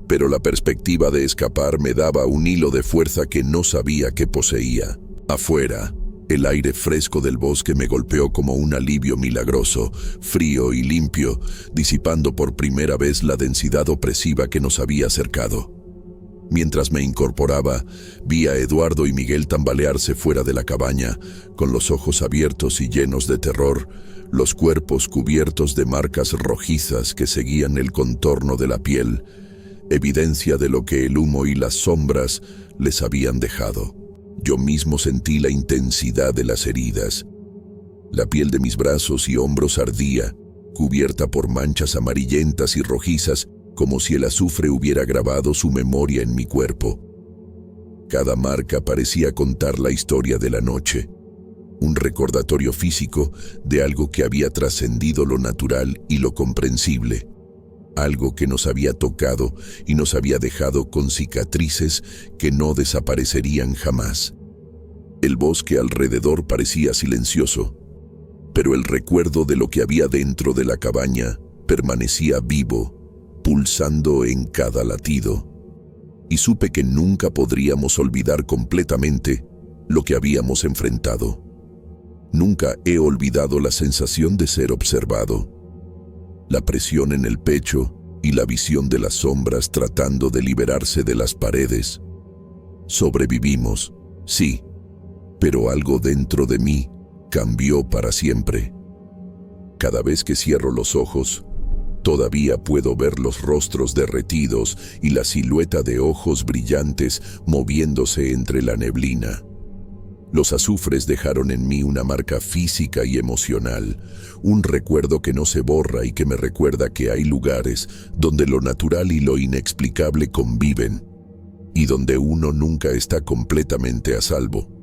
pero la perspectiva de escapar me daba un hilo de fuerza que no sabía que poseía. Afuera, el aire fresco del bosque me golpeó como un alivio milagroso, frío y limpio, disipando por primera vez la densidad opresiva que nos había cercado. Mientras me incorporaba, vi a Eduardo y Miguel tambalearse fuera de la cabaña, con los ojos abiertos y llenos de terror, los cuerpos cubiertos de marcas rojizas que seguían el contorno de la piel, evidencia de lo que el humo y las sombras les habían dejado. Yo mismo sentí la intensidad de las heridas. La piel de mis brazos y hombros ardía, cubierta por manchas amarillentas y rojizas, como si el azufre hubiera grabado su memoria en mi cuerpo. Cada marca parecía contar la historia de la noche, un recordatorio físico de algo que había trascendido lo natural y lo comprensible, algo que nos había tocado y nos había dejado con cicatrices que no desaparecerían jamás. El bosque alrededor parecía silencioso, pero el recuerdo de lo que había dentro de la cabaña permanecía vivo, pulsando en cada latido, y supe que nunca podríamos olvidar completamente lo que habíamos enfrentado. Nunca he olvidado la sensación de ser observado, la presión en el pecho y la visión de las sombras tratando de liberarse de las paredes. Sobrevivimos, sí, pero algo dentro de mí cambió para siempre. Cada vez que cierro los ojos, todavía puedo ver los rostros derretidos y la silueta de ojos brillantes moviéndose entre la neblina. Los azufres dejaron en mí una marca física y emocional, un recuerdo que no se borra y que me recuerda que hay lugares donde lo natural y lo inexplicable conviven, y donde uno nunca está completamente a salvo.